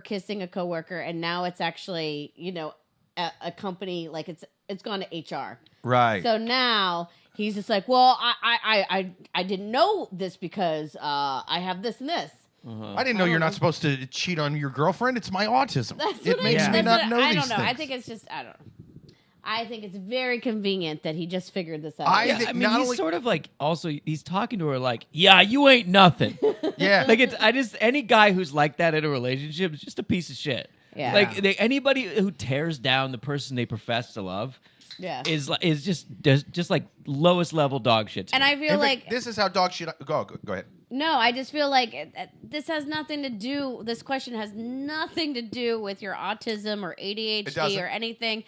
kissing a coworker, and now it's actually, a company, like it's gone to HR. Right. So now he's just like, well, I didn't know this because I have this and this. I didn't know you're not supposed to cheat on your girlfriend. It's my autism. It makes me that's not what- know I these don't know. things. I think it's just, I don't know. I think it's very convenient that he just figured this out. I I mean, not he's only- sort of like also he's talking to her like, yeah, you ain't nothing. Yeah. Like any guy who's like that in a relationship is just a piece of shit. Yeah. Like anybody who tears down the person they profess to love Yeah. is just like lowest level dog shit. To And me. I feel In fact, like this is how dog shit. Go ahead. no, I just feel like this has nothing to do. This question has nothing to do with your autism or ADHD doesn't. or anything.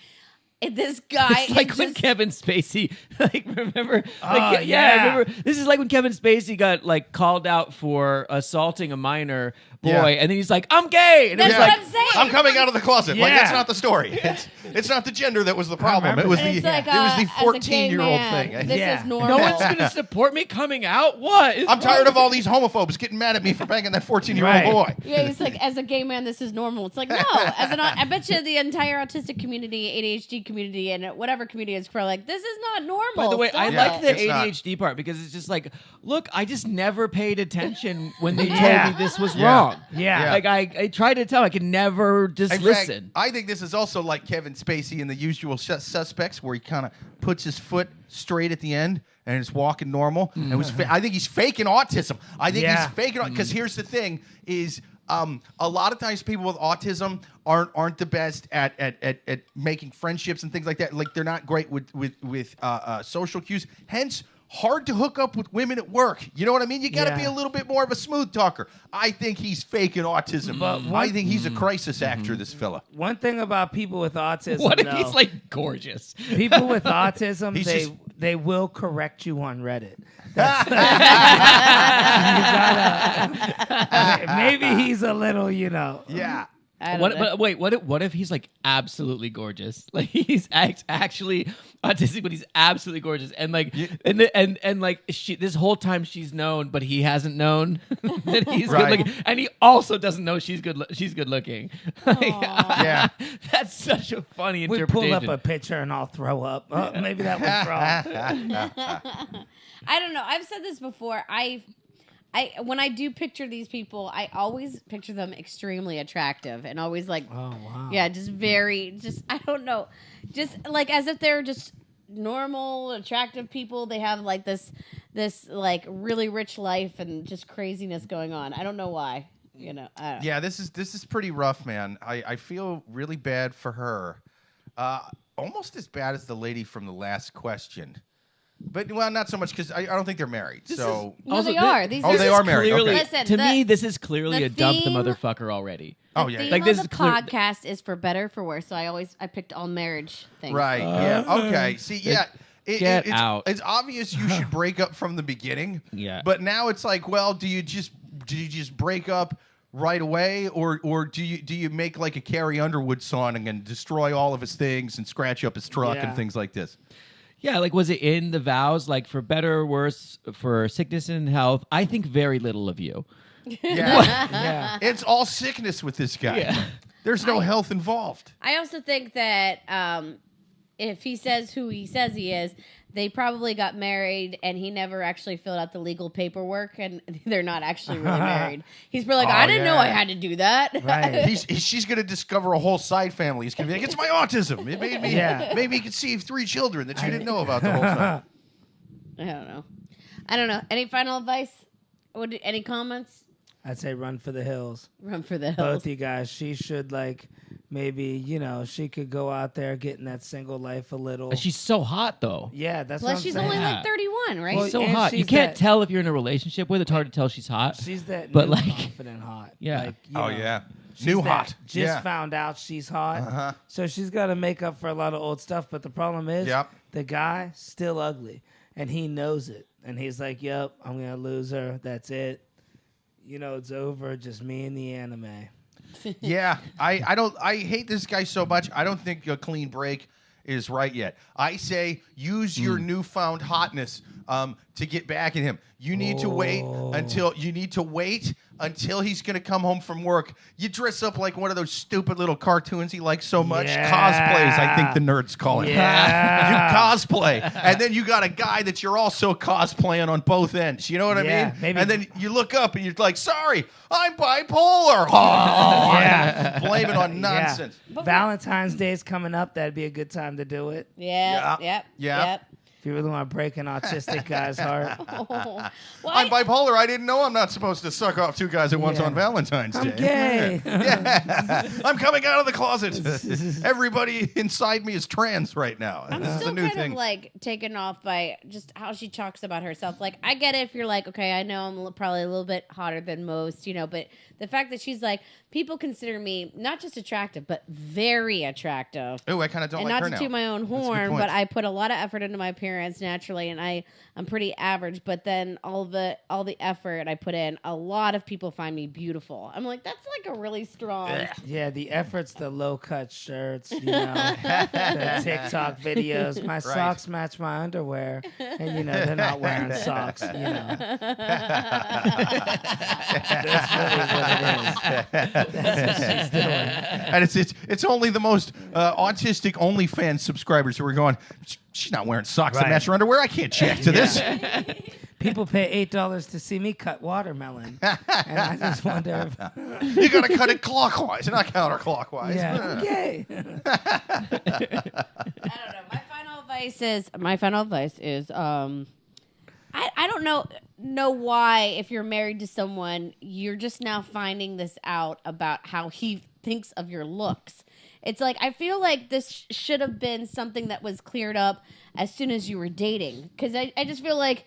This guy, It's like is when just- Kevin Spacey, like remember, Oh, I remember. This is like when Kevin Spacey got like called out for assaulting a minor boy, Yeah. and then he's like, "I'm gay," and it That's was what like, I'm saying. I'm coming out of the closet. Like Yeah. that's not the story. It's not the gender that was the problem. It was the It's like, it was the as a gay 14-year-old man, thing. This Yeah. is normal. no one's gonna support me coming out. What? I'm tired of all these homophobes getting mad at me for banging that 14-year-old Right. boy. Yeah, he's like, as a gay man, this is normal. It's like, no. I bet you the entire autistic community, ADHD community, and whatever community is probably like, this is not normal. By the way, I Stop like it. the It's not. ADHD part because it's just like, look, I just never paid attention when they Yeah. told me this was Yeah. wrong. Yeah. Like I tried to tell, I could never just In listen. fact, I think this is also like Kevin Spacey in The Usual Suspects, where he kind of puts his foot straight at the end and is walking normal. And I think he's faking autism. I think Yeah. he's faking because here's the thing: is a lot of times people with autism aren't the best at making friendships and things like that. Like they're not great with social cues. Hence, hard to hook up with women at work. You know what I mean? You got to Yeah. be a little bit more of a smooth talker. I think he's faking autism. But I think he's a crisis actor. This fella. One thing about people with autism, What if though, he's like gorgeous? people with autism, He's they just- they will correct you on Reddit. Maybe he's a little, Yeah. I don't know. But wait, what if he's like absolutely gorgeous? Like he's actually autistic, but he's absolutely gorgeous, and like and like this whole time she's known, but he hasn't known that he's Right. good looking, and he also doesn't know she's good. She's good looking. Like, Yeah. that's such a funny we interpretation. pull up a picture and I'll throw up. Oh, maybe that was wrong. I don't know. I've said this before. When I do picture these people, I always picture them extremely attractive and always like, Oh wow. yeah, I don't know, just like as if they're just normal, attractive people. They have like this like really rich life and just craziness going on. I don't know why. I don't know. Yeah, this is pretty rough, man. I feel really bad for her. Almost as bad as the lady from the last question. But, well, not so much because I don't think they're married. So, No, Also, they are. These Oh, are they are married. Clearly, Okay. Listen, to the- me, this is clearly the a dump the theme- motherfucker already. oh The yeah, theme Like, of this the is clear- podcast is for better or for worse. So I picked all marriage things. right. Yeah. Okay. See, yeah. Get out. It's obvious you should break up from the beginning. Yeah. But now it's like, well, do you just break up right away, or do you make like a Carrie Underwood song and destroy all of his things and scratch up his truck Yeah. and things like this? Yeah, like was it in the vows, like for better or worse, for sickness and health? I think very little of you. Yeah. Yeah. It's all sickness with this guy. Yeah. There's no health involved. I also think that if he says who he says he is, they probably got married and he never actually filled out the legal paperwork and they're not actually really married. He's probably like, Oh, I didn't know yeah. I had to do that. Right. She's going to discover a whole side family. He's going to be like, it's my autism. It made me, Yeah. made me conceive 3 children that you didn't know about the whole time. I don't know. Any final advice? Any comments? I'd say run for the hills. Run for the Both hills. you guys. She should maybe, she could go out there getting that single life a little. But she's so hot though. Yeah, that's Plus, what I'm she's saying. only Yeah. like 31, right? Well, She's so and hot. You she's can't that- tell if you're in a relationship with. It's hard to tell she's hot. She's that But, new like- confident hot. Yeah. Like, Oh, know, yeah. she's New that hot. Just Yeah. found out she's hot. Uh-huh. So she's got to make up for a lot of old stuff. But the problem is, Yep. the guy still ugly, and he knows it. And he's like, "Yep, I'm gonna lose her. That's it. It's over. Just me and the anime." Yeah, I hate this guy so much. I don't think a clean break is right yet. I say use your newfound hotness to get back at him. You need to wait until he's going to come home from work. You dress up like one of those stupid little cartoons he likes so much. Yeah. Cosplays, I think the nerds call it. Yeah. You cosplay. And then you got a guy that you're also cosplaying on both ends. You know what I mean? Maybe. And then you look up and you're like, sorry, I'm bipolar. Yeah. Blame it on nonsense. Valentine's Day is coming up. That'd be a good time to do it. Yep. If you really want to break an autistic guy's heart. Well, I'm bipolar. I didn't know I'm not supposed to suck off two guys at once on Valentine's Day. I'm gay. Yeah. I'm coming out of the closet. Everybody inside me is trans right now. I'm This is a still new kind thing. of like taken off by just how she talks about herself. Like, I get it if you're like, okay, I know I'm probably a little bit hotter than most, but the fact that she's like, people consider me not just attractive, but very attractive. Oh, I kind of don't And like her not now. to toot my own That's a good horn, point. but I put a lot of effort into my appearance naturally, and I'm pretty average. But then all the effort I put in, a lot of people find me beautiful. I'm like, that's like a really strong. Yeah, the efforts, the low-cut shirts, the TikTok videos. My socks match my underwear, and they're not wearing socks. That's really what it is. That's what she's doing. And it's only the most autistic OnlyFans subscribers who are going, she's not wearing socks that match her underwear. I can't check to this. People pay $8 to see me cut watermelon, and I just wonder if You got to cut it clockwise, not counterclockwise. I'm gay. I don't know. My final advice is I don't know why, if you're married to someone, you're just now finding this out about how he thinks of your looks. It's like, I feel like this should have been something that was cleared up as soon as you were dating. Because I just feel like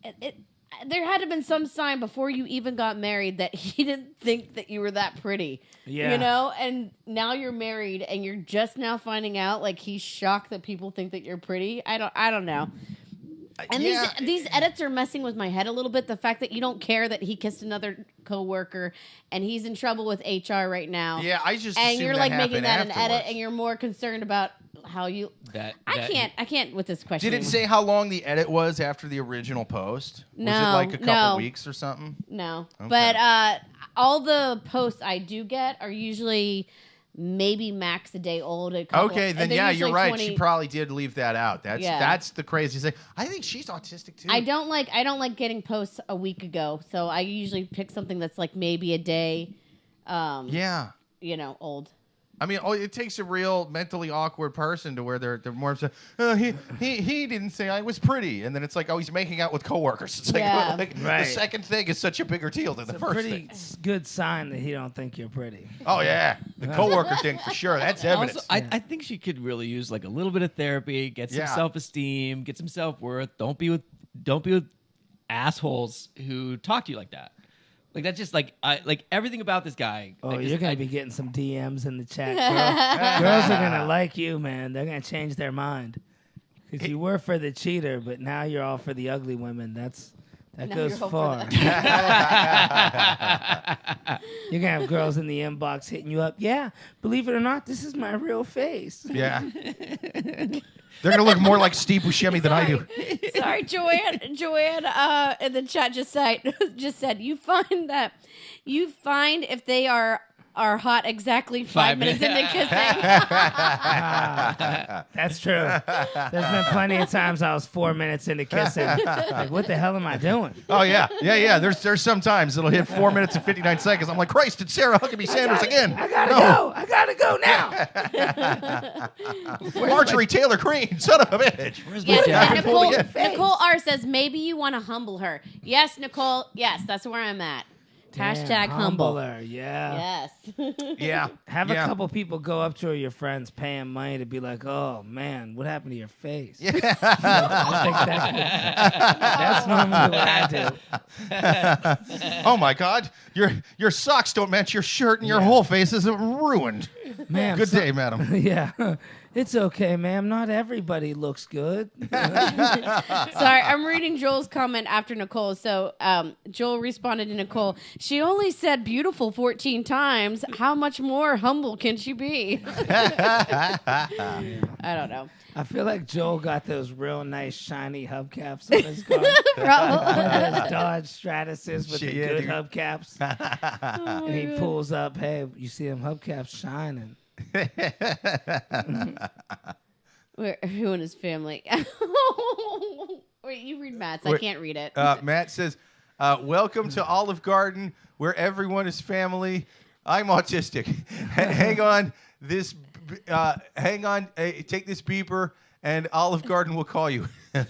there had to have been some sign before you even got married that he didn't think that you were that pretty. Yeah. And now you're married and you're just now finding out, like, he's shocked that people think that you're pretty. I don't know. And these edits are messing with my head a little bit. The fact that you don't care that he kissed another coworker and he's in trouble with HR right now. Yeah, I just and assumed you're that like making happened that an afterwards. edit, and you're more concerned about how you. I can't with this question. Did it say how long the edit was after the original post? No, Was it like a couple weeks or something? No, Okay. but all the posts I do get are usually maybe max a day old. Okay, then they're you're usually right. 20 She probably did leave that out. That's the crazy thing. I think she's autistic too. I don't like getting posts a week ago, so I usually pick something that's like maybe a day. Old. I mean, it takes a real mentally awkward person to where they're more upset. Oh, he didn't say I was pretty, and then it's like, oh, he's making out with coworkers. It's like, the second thing is such a bigger deal than the first thing. It's a pretty good sign that he don't think you're pretty. Oh yeah, the coworker thing for sure. That's evidence. Also, I think she could really use like a little bit of therapy, get some self-esteem, get some self-worth. Don't be with assholes who talk to you like that. Like, that's just like everything about this guy. Oh, like, you're gonna be getting some DMs in the chat. Girls are gonna like you, man. They're gonna change their mind because you were for the cheater, but now you're all for the ugly women. That goes far. You're gonna have girls in the inbox hitting you up. Yeah, believe it or not, this is my real face. Yeah. They're going to look more like Steve Buscemi than I do. Sorry, Joanne in the chat just said you find if they are hot exactly 5 minutes into kissing. That's true. There's been plenty of times I was 4 minutes into kissing. Like, what the hell am I doing? Oh, yeah. There's some times it'll hit 4 minutes and 59 seconds. I'm like, Christ, it's Sarah Huckabee Sanders again. I gotta go now. Marjorie Taylor Greene, son of a bitch. Yes, Nicole R says, maybe you want to humble her. Yes, Nicole. Yes, that's where I'm at. Hashtag humble. Her. Yeah. Yes. Yeah. Have a couple people go up to her, your friends, paying money to be like, "Oh man, what happened to your face?" Yeah. I think that's normally what I do. Oh my God, your socks don't match your shirt, and your whole face is ruined. Ma'am, Good day, madam. Yeah. It's okay, ma'am. Not everybody looks good. Sorry, I'm reading Joel's comment after Nicole. So Joel responded to Nicole. She only said beautiful 14 times. How much more humble can she be? I don't know. I feel like Joel got those real nice shiny hubcaps on his car. Probably. Those Dodge Stratuses with Shit, the yeah, good dude. hubcaps. And he pulls up, hey, you see them hubcaps shining. Who and his family? Wait, you read Matt's. I Wait, can't read it. Matt says, welcome to Olive Garden, where everyone is family. I'm autistic. Hang on, take this beeper, and Olive Garden will call you. I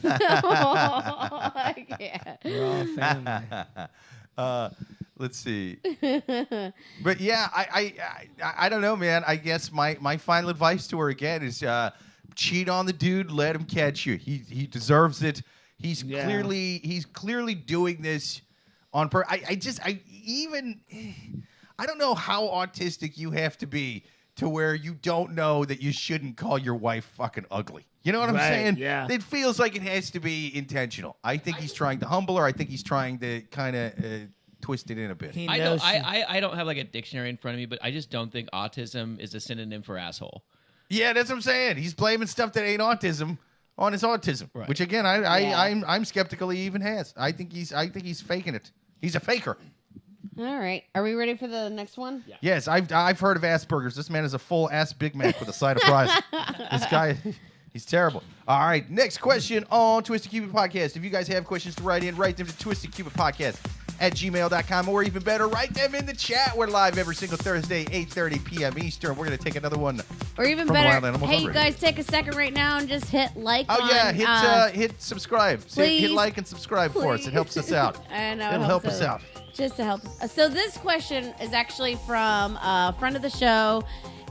can't. We're all family. Let's see. But yeah, I don't know, man. I guess my final advice to her again is cheat on the dude, let him catch you. He deserves it. He's clearly doing this on purpose. I don't know how autistic you have to be to where you don't know that you shouldn't call your wife fucking ugly. You know what I'm saying? Yeah. It feels like it has to be intentional. I think he's trying to humble her. I think he's trying to kind of twist it in a bit. He I knows don't have like a dictionary in front of me, but I just don't think autism is a synonym for asshole. Yeah, that's what I'm saying. He's blaming stuff that ain't autism on his autism, Right. which again, I'm skeptical he even has. I think he's faking it. He's a faker. All right. Are we ready for the next one? Yeah. Yes, I've heard of Asperger's. This man is a full ass Big Mac with a side of fries. This guy, he's terrible. All right, next question on Twisted Cupid Podcast. If you guys have questions to write them to twistedcupidpodcast@gmail.com, or even better, write them in the chat. We're live every single Thursday, 8:30 p.m. Eastern. We're going to take another one. Or even From better, Wild Animals hey, you already. guys take a second right now and just hit like Oh, on, yeah, hit subscribe. Hit please, like and subscribe for us. It helps us out. I know. It'll help us out. Just to help us. So this question is actually from a friend of the show.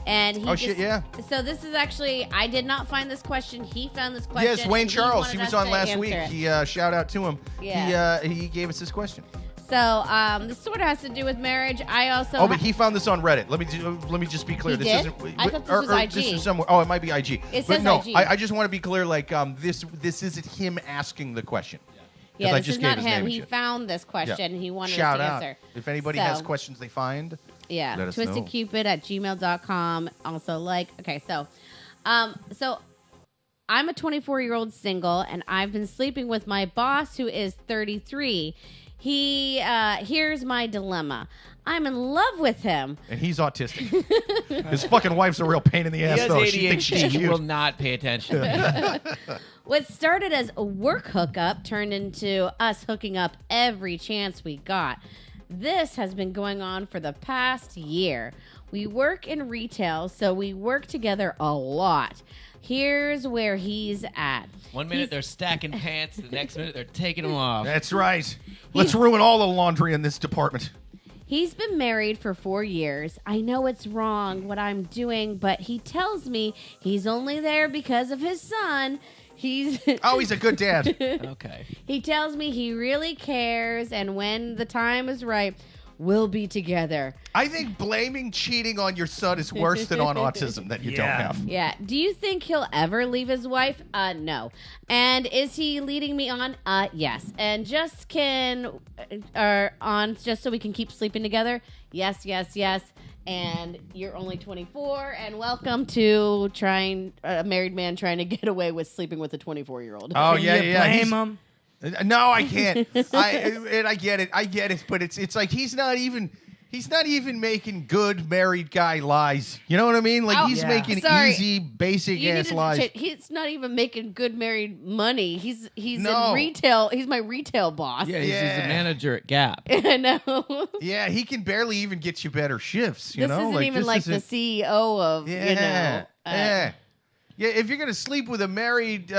And he Shit, yeah. So this is actually, I did not find this question. He found this question. Yes, Wayne and Charles. wanted He was us on to last answer week. it. He shout out to him. Yeah. He gave us this question. So this sort of has to do with marriage. I also. Oh, but he found this on Reddit. Let me just be clear. He This did? isn't. I thought this was IG. This is somewhere. Oh, it might be IG. It but says no, IG. I just want to be clear. Like this isn't him asking the question. Yeah, I this just is not gave his name him. and He shit. found this question. And he wanted Shout us to out. answer. If anybody So- has questions they find. Yeah, Let us know. twistedcupid@gmail.com. Also, okay, so I'm a 24-year-old single, and I've been sleeping with my boss, who is 33. Here's my dilemma. I'm in love with him. And he's autistic. His fucking wife's a real pain in the He ass, has though. She thinks she's ADHD. He cute. will not pay attention. What started as a work hookup turned into us hooking up every chance we got. This has been going on for the past year. We work in retail, so we work together a lot. Here's where he's at. One minute they're stacking pants, the next minute they're taking them off. That's right. Let's ruin all the laundry in this department. He's been married for 4 years. I know it's wrong what I'm doing, but he tells me he's only there because of his son. He's a good dad. Okay. He tells me he really cares, and when the time is right, we'll be together. I think blaming cheating on your son is worse than on autism that you don't Yeah. have. Yeah. Do you think he'll ever leave his wife? No. And is he leading me on? Yes. And just so we can keep sleeping together? Yes. And you're only 24, and welcome to a married man trying to get away with sleeping with a 24-year-old. Oh, Can yeah. you blame him? No, I can't. I get it, but it's like he's not even making good married guy lies. You know what I mean? Like he's Yeah. making Sorry. easy, basic You need ass to lies. he's not even making good married money. He's No. in retail. He's my retail boss. Yeah, he's a manager at Gap. I know. Yeah, he can barely even get you better shifts. You This know, isn't even this like the isn't- CEO of, Yeah, yeah. If you're gonna sleep with a married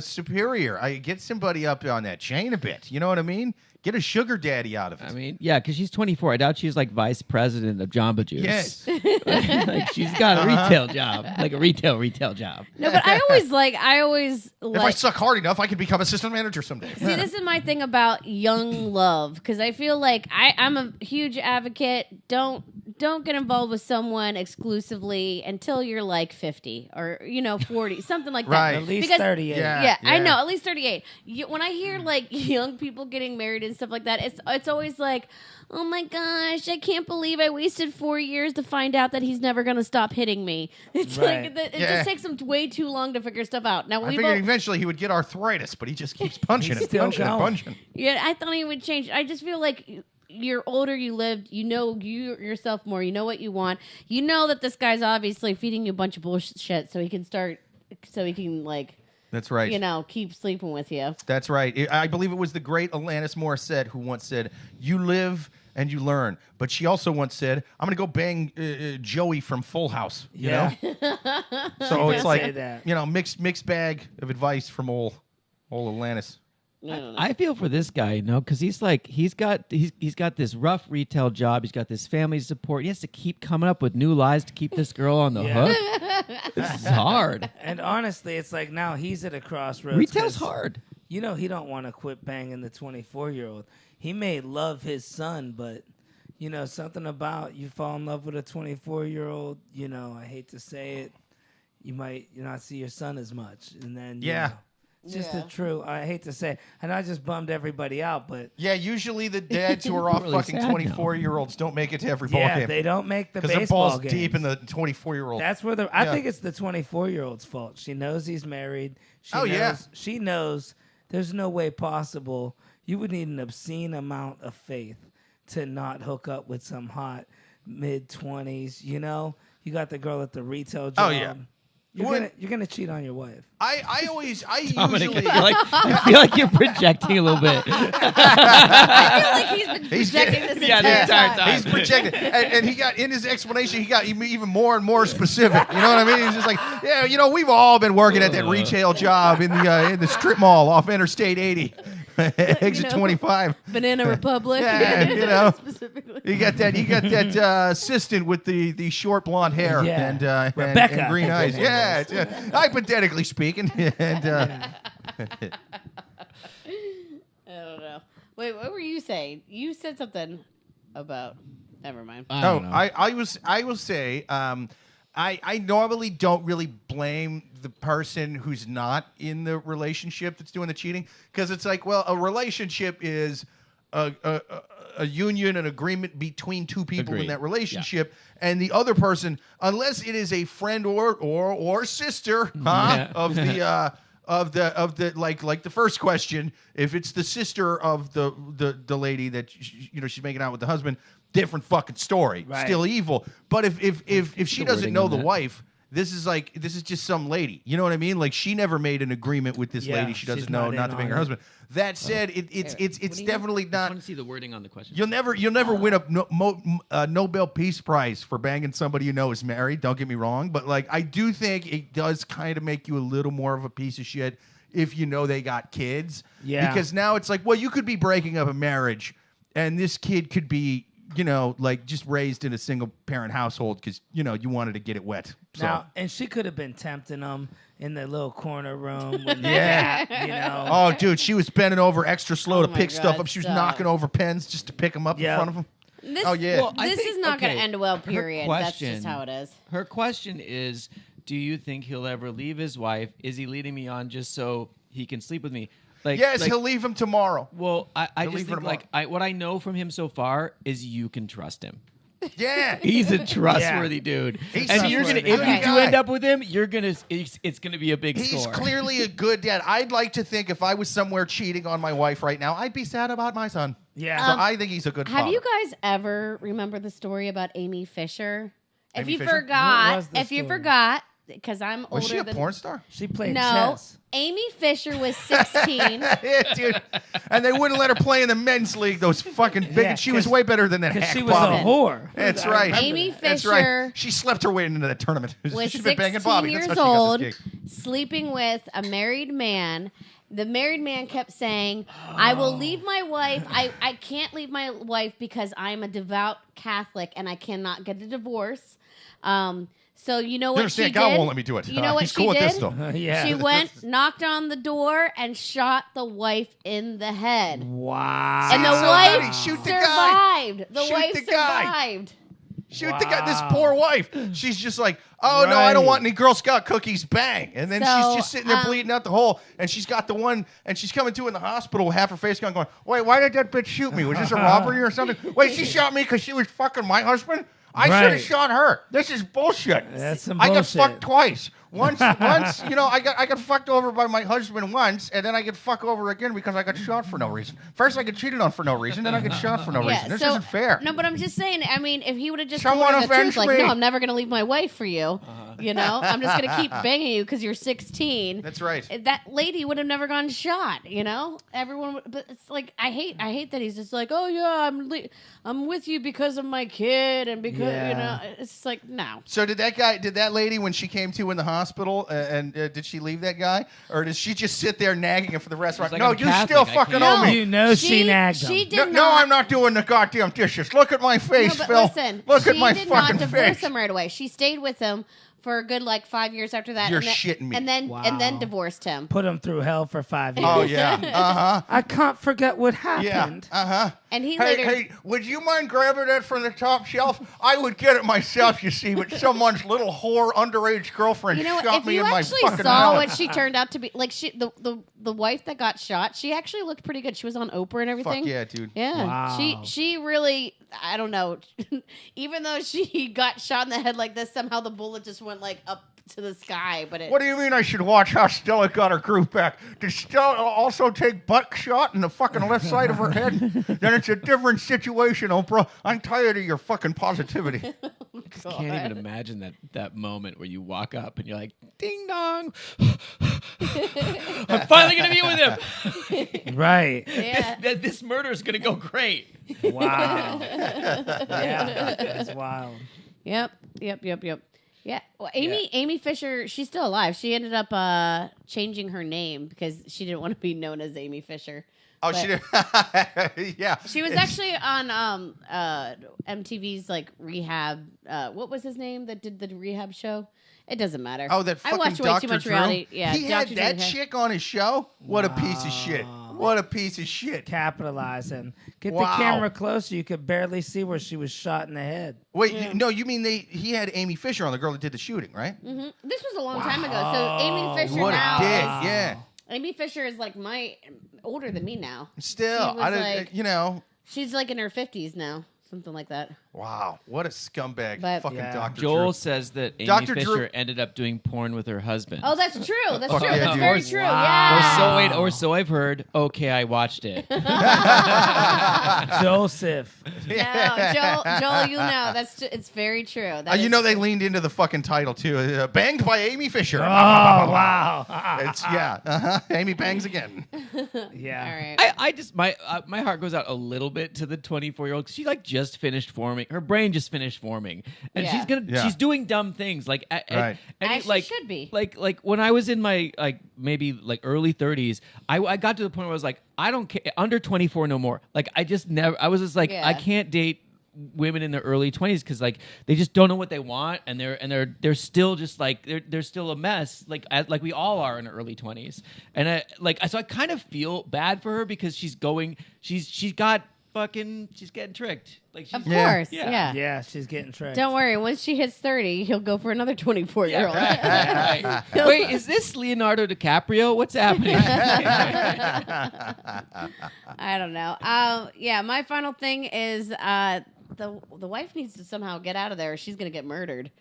superior, I get somebody up on that chain a bit. You know what I mean? Get a sugar daddy out of it. I mean, yeah, because she's 24. I doubt she's like vice president of Jamba Juice. Yes. Like she's got a retail job, like a retail job. No, but I always If I suck hard enough, I can become assistant manager someday. see, this is my thing about young love, because I feel like I'm a huge advocate. Don't get involved with someone exclusively until you're like 50 or 40, something like that. Right. At least Because- 38. Yeah. Yeah, I know, at least 38. When I hear like young people getting married and and stuff like that, it's always like, oh my gosh, I can't believe I wasted 4 years to find out that he's never going to stop hitting me. It's Right. like it just takes him way too long to figure stuff out. Now I we figured eventually he would get arthritis, but he just keeps punching He's it, still punching it, going. punching. Yeah, I thought he would change. I just feel like you're older, you lived, you know yourself more, you know what you want. You know that this guy's obviously feeding you a bunch of bullshit so he can like, That's right. you know, keep sleeping with you. That's right. I believe it was the great Alanis Morissette who once said, "You live and you learn." But she also once said, "I'm going to go bang Joey from Full House." You know? So it's did like, say that. you know, mixed bag of advice from old Alanis. I feel for this guy, because he's like he's got this rough retail job. He's got this family support. He has to keep coming up with new lies to keep this girl on the hook. This is hard. And honestly, it's like now he's at a crossroads. Retail's 'cause, hard. You know, he don't want to quit banging the 24-year-old. He may love his son, but you know, something about you fall in love with a 24-year-old. You know, I hate to say it, you might not see your son as much, and then you know, it's just the true. I hate to say, and I just bummed everybody out, but Yeah, usually the dads who are off Really fucking sad now. 24-year-olds don't make it to every ball yeah, game. they don't make the Because baseball their ball's games. deep in the 24-year-old. That's where I think it's the 24-year-old's fault. She knows he's married. She knows there's no way possible. You would need an obscene amount of faith to not hook up with some hot mid-20s. You know, you got the girl at the retail job. Oh, yeah. You're gonna cheat on your wife. I Dominic, usually... I feel like you're projecting a little bit. I feel like he's been He's projecting getting- this Yeah, the entire entire time. time. He's projected, and he got in his explanation. He got even more and more specific. You know what I mean? He's just like, yeah, you know, we've all been working at that retail job in the strip mall off Interstate 80, exit 25. Banana Republic. Yeah, you know. Specifically. You got that assistant with the short blonde hair Yeah. and Rebecca. and green eyes. Yeah, hypothetically speaking. And I don't know. Wait, what were you saying? You said something about. Never mind. I don't know. I will say, I normally don't really blame the person who's not in the relationship that's doing the cheating, because it's like, well, a relationship is a union, an agreement between two people in Agreed. that relationship, and the other person, unless it is a friend or sister of the like the first question, if it's the sister of the lady that she's making out with the husband, different fucking story, Right. still evil. But if she The doesn't wording know on the that. wife, this is just some lady. You know what I mean? Like, she never made an agreement with this Yeah, lady. She doesn't she's know not not in to bang her on it. husband. That said, it's What do you definitely I not. want to see the wording on the question. You'll never win a Nobel Peace Prize for banging somebody you know is married. Don't get me wrong, but like, I do think it does kind of make you a little more of a piece of shit if you know they got kids. Yeah. Because now it's like, well, you could be breaking up a marriage, and this kid could be, like, just raised in a single parent household because you wanted to get it wet. So Now, and she could have been tempting him in the little corner room. With Yeah. you know. oh, dude, she was bending over extra slow to my pick stuff God, up. She was stop. knocking over pens just to pick them up in Yeah. front of him. This, Oh, yeah. Well, I this think- is not going okay, to end well, her period. That's just question- how it is. Her question is, do you think he'll ever leave his wife? Is he leading me on just so he can sleep with me? Yes, hell leave him tomorrow. Well, I He'll just leave her think, tomorrow. what I know from him so far is you can trust him. Yeah. He's a trustworthy dude. He's And you're gonna, trustworthy. if Okay. you do end up with him, it's gonna be a big He's score. clearly a good dad. I'd like to think if I was somewhere cheating on my wife right now, I'd be sad about my son. Yeah. So I think he's a good Have father. you guys ever remember the story about Amy Fisher? If Amy you Fisher? What forgot, was the if you story? forgot, because I'm older Was she a than porn star? She played no, chess. Amy Fisher was 16. Yeah, dude. And they wouldn't let her play in the men's league. Those fucking big. Yeah, she was 'cause- way better than that. Because hack she was Bobby. a whore. That's I right. remember Amy that. That's Fisher right. She slept her way into that tournament. was She's been 16 banging Bobby. That's years how she got old, this gig. sleeping with a married man. The married man kept saying, I will leave my wife. I can't leave my wife because I'm a devout Catholic and I cannot get a divorce. So you know You what understand? she God did? won't let me do it. You know what He's she cool with did? this, though. Yeah. She went, knocked on the door, and shot the wife in the head. Wow. And the So wife funny. Shoot the guy. survived. The Shoot wife the guy. survived. Shoot the guy. This poor wife. She's just like, oh no, I don't want any Girl Scout cookies. Bang. And then she's just sitting there bleeding out the hole. And she's got the one, and she's coming to in the hospital with half her face gone, going, wait, why did that bitch shoot me? Was this a robbery or something? Wait, she shot me because she was fucking my husband? I should have shot her. This is bullshit. That's some I bullshit. got fucked twice. Once, I got fucked over by my husband once, and then I get fucked over again because I got shot for no reason. First, I get cheated on for no reason, then I get shot for no reason. This isn't fair. No, but I'm just saying. I mean, if he would have just Someone told her the truth, avenge like, me. no, I'm never gonna leave my wife for you. You know, I'm just gonna keep banging you because you're 16. That's right. That lady would have never gotten shot. You know, everyone. But it's like I hate that he's just like, oh yeah, I'm with you because of my kid and because you know, it's like no. So did that lady when she came to in the hospital, and did she leave that guy, or does she just sit there nagging him for the rest of the Like, No, I'm you Catholic, still I fucking can't. owe me. You know she nagged him. She did No, not. I'm not doing the goddamn dishes. Look at my face, No, but Phil. listen, Look at my she did fucking not divorce face. him right away. She stayed with him for a good 5 years after that. You're and then, shitting me. And then Wow. divorced him. Put him through hell for 5 years. Oh yeah. I can't forget what Yeah. happened. And he Hey, later. hey, would you mind grabbing that from the top shelf? I would get it myself, you see, but someone's little whore underage girlfriend You know what? shot If me you in my actually fucking saw mouth. what she turned out to be, like the wife that got shot, she actually looked pretty good. She was on Oprah and everything. Fuck yeah, dude. Yeah, Wow. she really, I don't know. Even though she got shot in the head like this, somehow the bullet just went up to the sky. But What do you mean I should watch how Stella got her groove back? Did Stella also take buckshot in the fucking left side of her head? Then it's a different situation, Oprah. I'm tired of your fucking positivity. I can't even imagine that moment where you walk up and you're like, ding dong. I'm finally going to be with him. Right. Yeah. This murder is going to go great. Wow. Yeah. That's wild. Yep. Yeah. Well, Amy Fisher, she's still alive. She ended up changing her name because she didn't want to be known as Amy Fisher. Oh, But she did. Yeah. She was actually on MTV's rehab. What was his name that did the rehab show? It doesn't matter. Oh, that fucking I watch way Dr. too much Drew? reality. Yeah, He had Dr. that Drew. chick on his show? What a piece of shit. What a piece of shit. Capitalizing. Get Wow. the camera closer. You could barely see where she was shot in the head. Wait, no, you mean he had Amy Fisher on, the girl that did the shooting, right? Mm-hmm. This was a long time ago. So Amy Fisher What now a dick, is yeah. Amy Fisher is older than me now. Still, She was I don't, she's in her 50s now, something like that. wow, what a scumbag. But- Fucking Yeah. Dr. Joel Drew. says that Amy Dr. Fisher Drew- ended up doing porn with her husband. Oh, that's true. That's Fuck true. yeah, That's dude. very true. Wow. Yeah. Or so I've heard. Okay, I watched it. Joseph. No, Joel, you know it's very true. That You is- know they leaned into the fucking title too. Banged by Amy Fisher. Oh, wow. It's Amy bangs again. Yeah. All right. I just my heart goes out a little bit to the 24-year-old. She just finished forming. Her brain just finished forming, and Yeah. she's doing dumb things Right. As she should be. Like when I was in my maybe early 30s, I got to the point where I was like, I don't care, under 24 no more. Like I just never. I was just like, Yeah. I can't date women in their early 20s because they just don't know what they want, and they're still just they're still a mess like we all are in our early 20s. And so I kind of feel bad for her because she's getting tricked. Of course. Yeah. Yeah. Yeah, she's getting tricked. Don't worry. Once she hits 30, he'll go for another 24-year-old. Right. Wait, is this Leonardo DiCaprio? What's happening? I don't know. Yeah, my final thing is the wife needs to somehow get out of there or she's going to get murdered.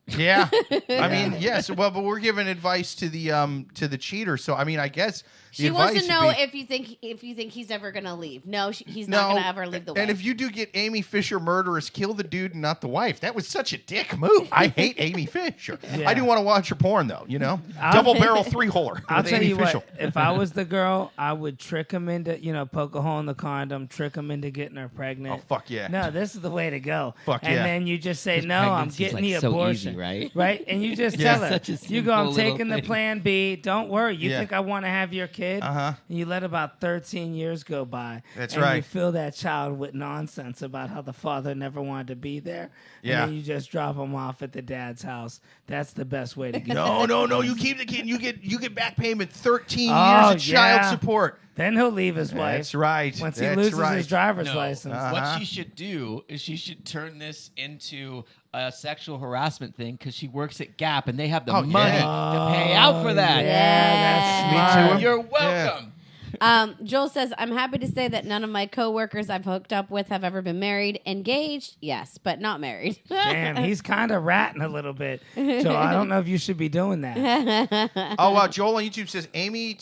Yeah, I mean, yes. Well, but we're giving advice to the cheater. So I mean, I guess the She wants to advice know would be, if you think he's ever going to leave. No, he's not going to ever leave the wife. And if you do get Amy Fisher murderous, kill the dude and not the wife. That was such a dick move. I hate Amy Fisher. Yeah. I do want to watch her porn though. Double barrel 3-holer I'll with tell Amy you Fisher. what, if I was the girl, I would trick him into, poke a hole in the condom, trick him into getting her pregnant. Oh fuck yeah. No, this is the way to go. Fuck and yeah. then you just say, no, I'm pregnancy's, getting the so abortion. right? Right? And you just Yeah. tell her, Such a you go, I'm simple little taking the thing. plan B. Don't worry. You Yeah. think I want to have your kid? Uh-huh. And you let about 13 years go by. That's and right. you fill that child with nonsense about how the father never wanted to be there. Yeah. And then you just drop him off at the dad's house. That's the best way to get No. You keep the kid. You get back payment, 13 Oh, years of child yeah. support. Then he'll leave his wife. That's right. Once he That's loses right. his driver's No. license. What she should do is she should turn this into a sexual harassment thing because she works at Gap and they have the Oh, money yeah. to pay out for that. Yeah, Me that's too. smart. You're welcome. Joel says, I'm happy to say that none of my coworkers I've hooked up with have ever been married. Engaged, yes, but not married. Damn, he's kind of ratting a little bit. So I don't know if you should be doing that. Oh wow! Joel on YouTube says Amy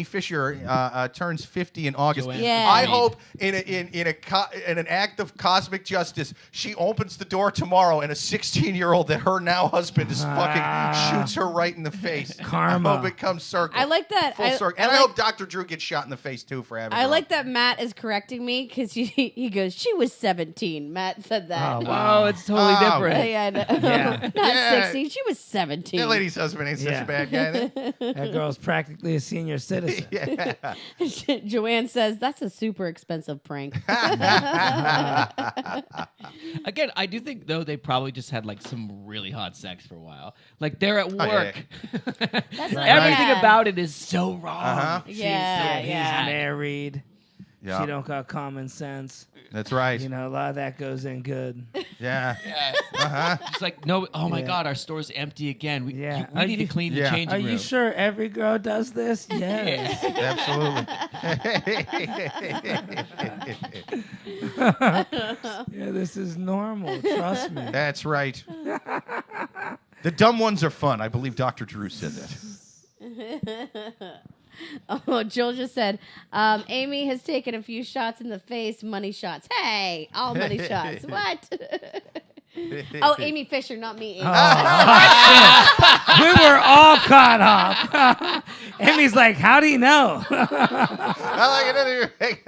Fisher turns 50 in August. Joanne. Yeah. I hope in an act of cosmic justice, she opens the door tomorrow and a 16-year-old that her now husband is fucking shoots her right in the face. Karma. I hope it comes circle. I like that. Full circle. And I hope Dr. Drew gets shot in the face too for having. I her like on. that Matt is correcting me because he goes, she was 17. Matt said that. Oh, wow. Oh, it's totally Oh. different. Yeah, I know. Yeah. Not Yeah. 16. She was 17. That lady's husband ain't such Yeah. a bad guy. Then. That girl's practically a senior citizen. Yeah. Joanne says, that's a super expensive prank. Again, I do think though they probably just had like some really hot sex for a while. Like they're at yeah. work. That's Everything yeah. about it is so wrong. Uh-huh. Yeah, He's yeah. married. Yeah. She don't got common sense. That's right. You know, a lot of that goes in good. Yeah. Yeah. Uh-huh. It's like no. Oh my Yeah. God, our store's empty again. We Yeah. we Are need to you- clean Yeah. the changing Are room. you sure every girl does this? Yes. Absolutely. Yeah, this is normal. Trust me. That's right. The dumb ones are fun. I believe Dr. Drew said that. Oh, Joel just said, Amy has taken a few shots in the face, money shots. Hey, all money shots. What? Oh, Amy Fisher, not me. Amy. We were all caught off. Amy's like, how do you know? I like it anyway.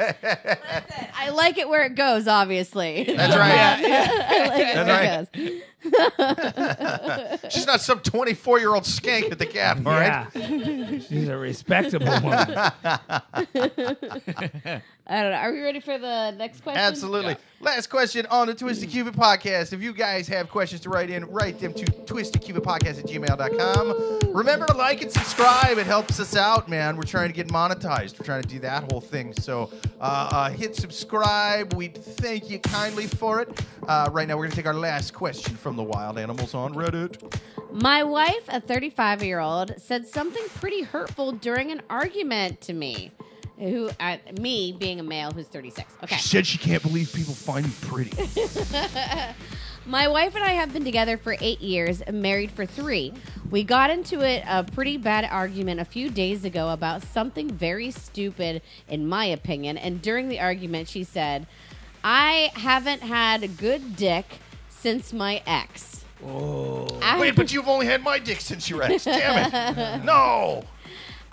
I like it where it goes, obviously. That's right. I like it That's where right. it goes. She's not some 24-year-old skank at the Gap, all right? Yeah. She's a respectable woman. I don't know. Are we ready for the next question? Absolutely. Last question on the Twisted Cupid podcast. If you guys have questions to write in, write them to twistedcupidpodcast@gmail.com. Remember to like and subscribe. It helps us out, man. We're trying to get monetized. We're trying to do that whole thing. So hit subscribe. We thank you kindly for it. Right now, we're going to take our last question from the wild animals on Reddit. My wife, a 35-year-old, said something pretty hurtful during an argument to me. Me being a male who's 36. Okay. She said she can't believe people find me pretty. My wife and I have been together for 8 years and married for 3. We got into a pretty bad argument a few days ago about something very stupid, in my opinion. And during the argument, she said, I haven't had a good dick since my ex. Oh. Wait, but you've only had my dick since your ex. Damn it. No.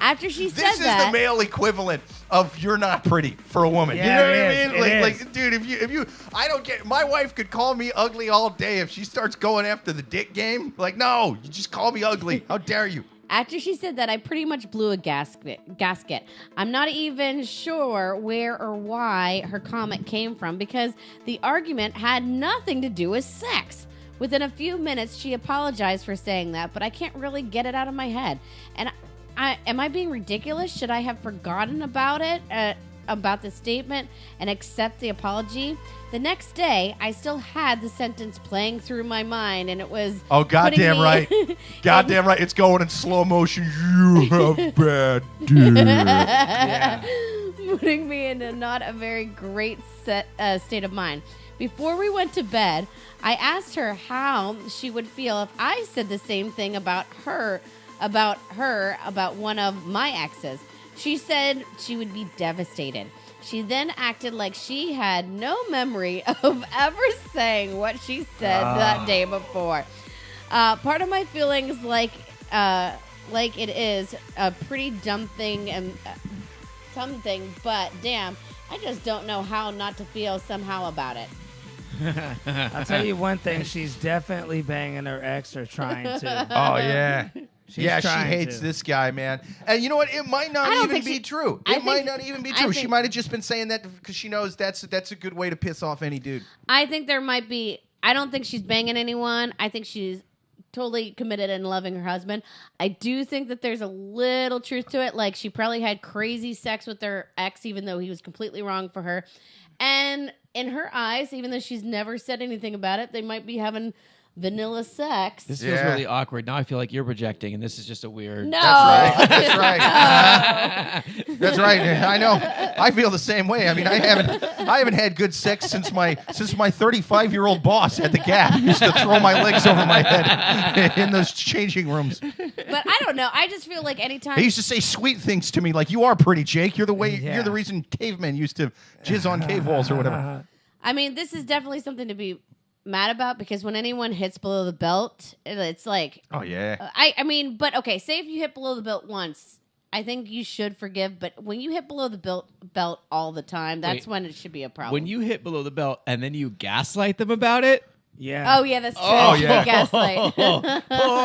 After she said This is that, the male equivalent of you're not pretty for a woman. Yeah, you know it what is. I It mean? is. Like, dude, if you, I don't get. My wife could call me ugly all day if she starts going after the dick game. Like, no, you just call me ugly. How dare you? after she said that, I pretty much blew a gasket. I'm not even sure where or why her comment came from because the argument had nothing to do with sex. Within a few minutes, she apologized for saying that, but I can't really get it out of my head. And am I being ridiculous? Should I have forgotten about it, about the statement, and accept the apology? The next day, I still had the sentence playing through my mind, and it was... Oh, goddamn right. Goddamn right. It's going in slow motion. You have bad dick. Yeah. putting me in a not a very great state of mind. Before we went to bed, I asked her how she would feel if I said the same thing about one of my exes. She said she would be devastated. She then acted like she had no memory of ever saying what she said that day before. Part of my feelings like it is a pretty dumb thing, but damn, I just don't know how not to feel somehow about it. I'll tell you one thing. She's definitely banging her ex or trying to. Oh, yeah. She's yeah, she trying hates to. this guy, man. And you know what? It might not even think be she- true. I It might think- not even be I true. She think- might have just been saying that because she knows that's a good way to piss off any dude. I think there might be. I don't think she's banging anyone. I think she's totally committed and loving her husband. I do think that there's a little truth to it. Like she probably had crazy sex with her ex, even though he was completely wrong for her. And in her eyes, even though she's never said anything about it, they might be having vanilla sex. This feels really awkward. Now I feel like you're projecting, and this is just a weird. No. That's right. That's right. I know. I feel the same way. I mean, I haven't had good sex since my 35-year-old boss at the Gap used to throw my legs over my head in those changing rooms. But I don't know. I just feel like anytime He used to say sweet things to me, like "You are pretty, Jake. You're the Yeah. reason cavemen used to jizz on cave walls or whatever." I mean, this is definitely something to be mad about because when anyone hits below the belt, it's like Oh yeah. I mean, but okay, say if you hit below the belt once, I think you should forgive. But when you hit below the belt all the time, that's Wait. when it should be a problem. When you hit below the belt and then you gaslight them about it. Yeah. oh yeah, that's true. Oh, yeah. Gaslight.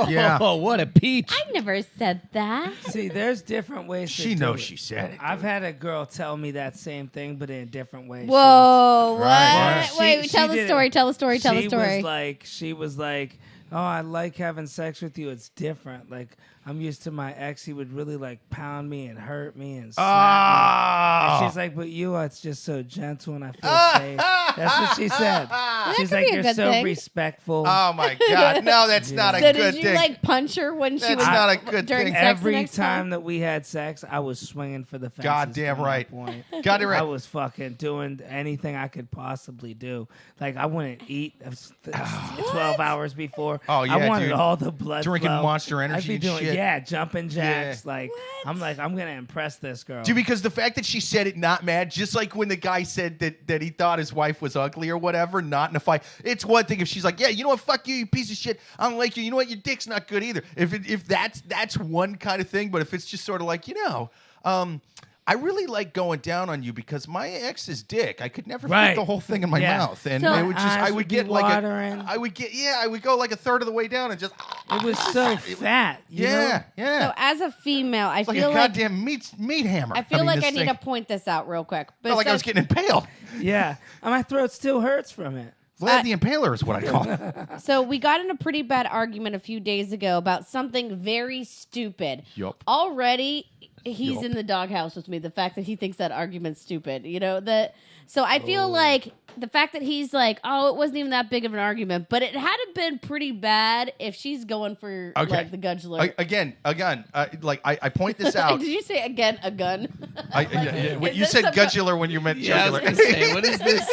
Yeah. Oh, what a peach. I never said that. See, there's different ways. She to knows do she it. said it. I've had a girl tell me that same thing, but in a different way. Whoa! What? Right. Wait, She tell the did story. it. Tell the story. Tell the story. She was like, "Oh, I like having sex with you. It's different. Like I'm used to my ex. He would really like pound me and hurt me and slap me." Oh. And she's like, "But you, it's just so gentle and I feel safe." That's what she said. She's could like, be a "You're good so thing." respectful." Oh my God! No, that's not a So good did you thing. like punch her when she That's was not a good during thing. sex the Every next time that we had sex, I was swinging for the fences. Goddamn from that right. point. Got it I right. was fucking doing anything I could possibly do. Like I wouldn't eat 12 hours before. Oh, yeah, I wanted dude. all the blood Drinking flow. Monster Energy I'd be and doing, shit. yeah, jumping jacks. Yeah. Like I'm gonna impress this girl. Dude, because the fact that she said it not mad, just like when the guy said that he thought his wife was ugly or whatever, not in a fight. It's one thing if she's like, yeah, you know what, fuck you, you piece of shit. I don't like you. You know what, your dick's not good either. If that's one kind of thing, but if it's just sort of like, I really like going down on you because my ex's dick, I could never fit Right. the whole thing in my Yeah. mouth, and So- it would just, Eyes I would would be get like watering. I would go like a third of the way down and just, it was so fat. You yeah, know? yeah. So as a female, I It's like feel a like goddamn meat hammer. I feel like this I need thing to point this out real quick. But felt like I was getting impaled. Yeah. And my throat still hurts from it. Vlad the Impaler is what I call it. So we got in a pretty bad argument a few days ago about something very stupid. Yup. Already, he's Yup. in the doghouse with me. The fact that he thinks that argument's stupid, So I feel like the fact that he's like, oh, it wasn't even that big of an argument, but it had been pretty bad if she's going for like the gudgeler. Again, I point this out. Did you say again a gun? You this said some- gudular when you meant Yeah, I was jugular. gonna say, what is this?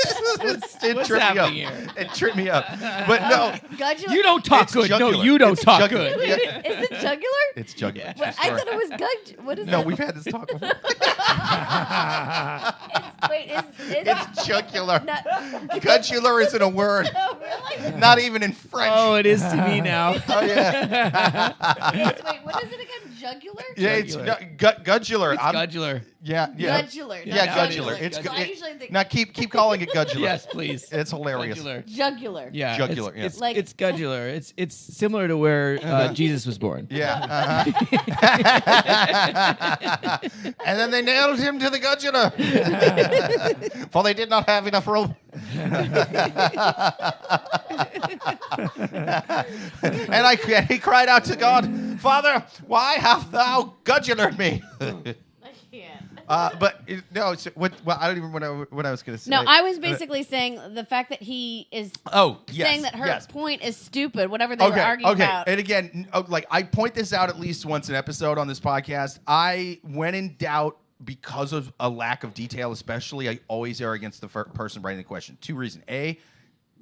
It What's tripped me up. happening here? It tripped me up. But no, Gudular? You don't talk It's good. No, jugular. you don't It's talk jugular. good. Yeah. Is it jugular? It's jugular. But I thought it was gud. What is No, it? we've had this talk before. Wait, is It's jugular. not, Gudular isn't a word. oh, really? Not even in French. Oh, it is to me now. Oh, yeah. Wait, what is it again? Jugular? Yeah, it's Jugular. gudular. It's Gudular. Yeah, yeah. Gudular. Yeah, not gudular. It's So I usually think now keep calling it gudular. Yes, please. It's hilarious. Jugular. jugular. Yeah, Jugular, yeah. It's Like- it's Gudular. It's similar to where Jesus was born. Yeah. And then they nailed him to the gudular. For they did not have enough rope. And he cried out to God, Father, why hast thou gudulared me? I can't. No, I don't even know what I was going to say. No, I was basically saying the fact that he is saying that her point is stupid, whatever they were arguing about. And again, I point this out at least once an episode on this podcast. When in doubt, because of a lack of detail, especially, I always err against the person writing the question. 2 reasons. A,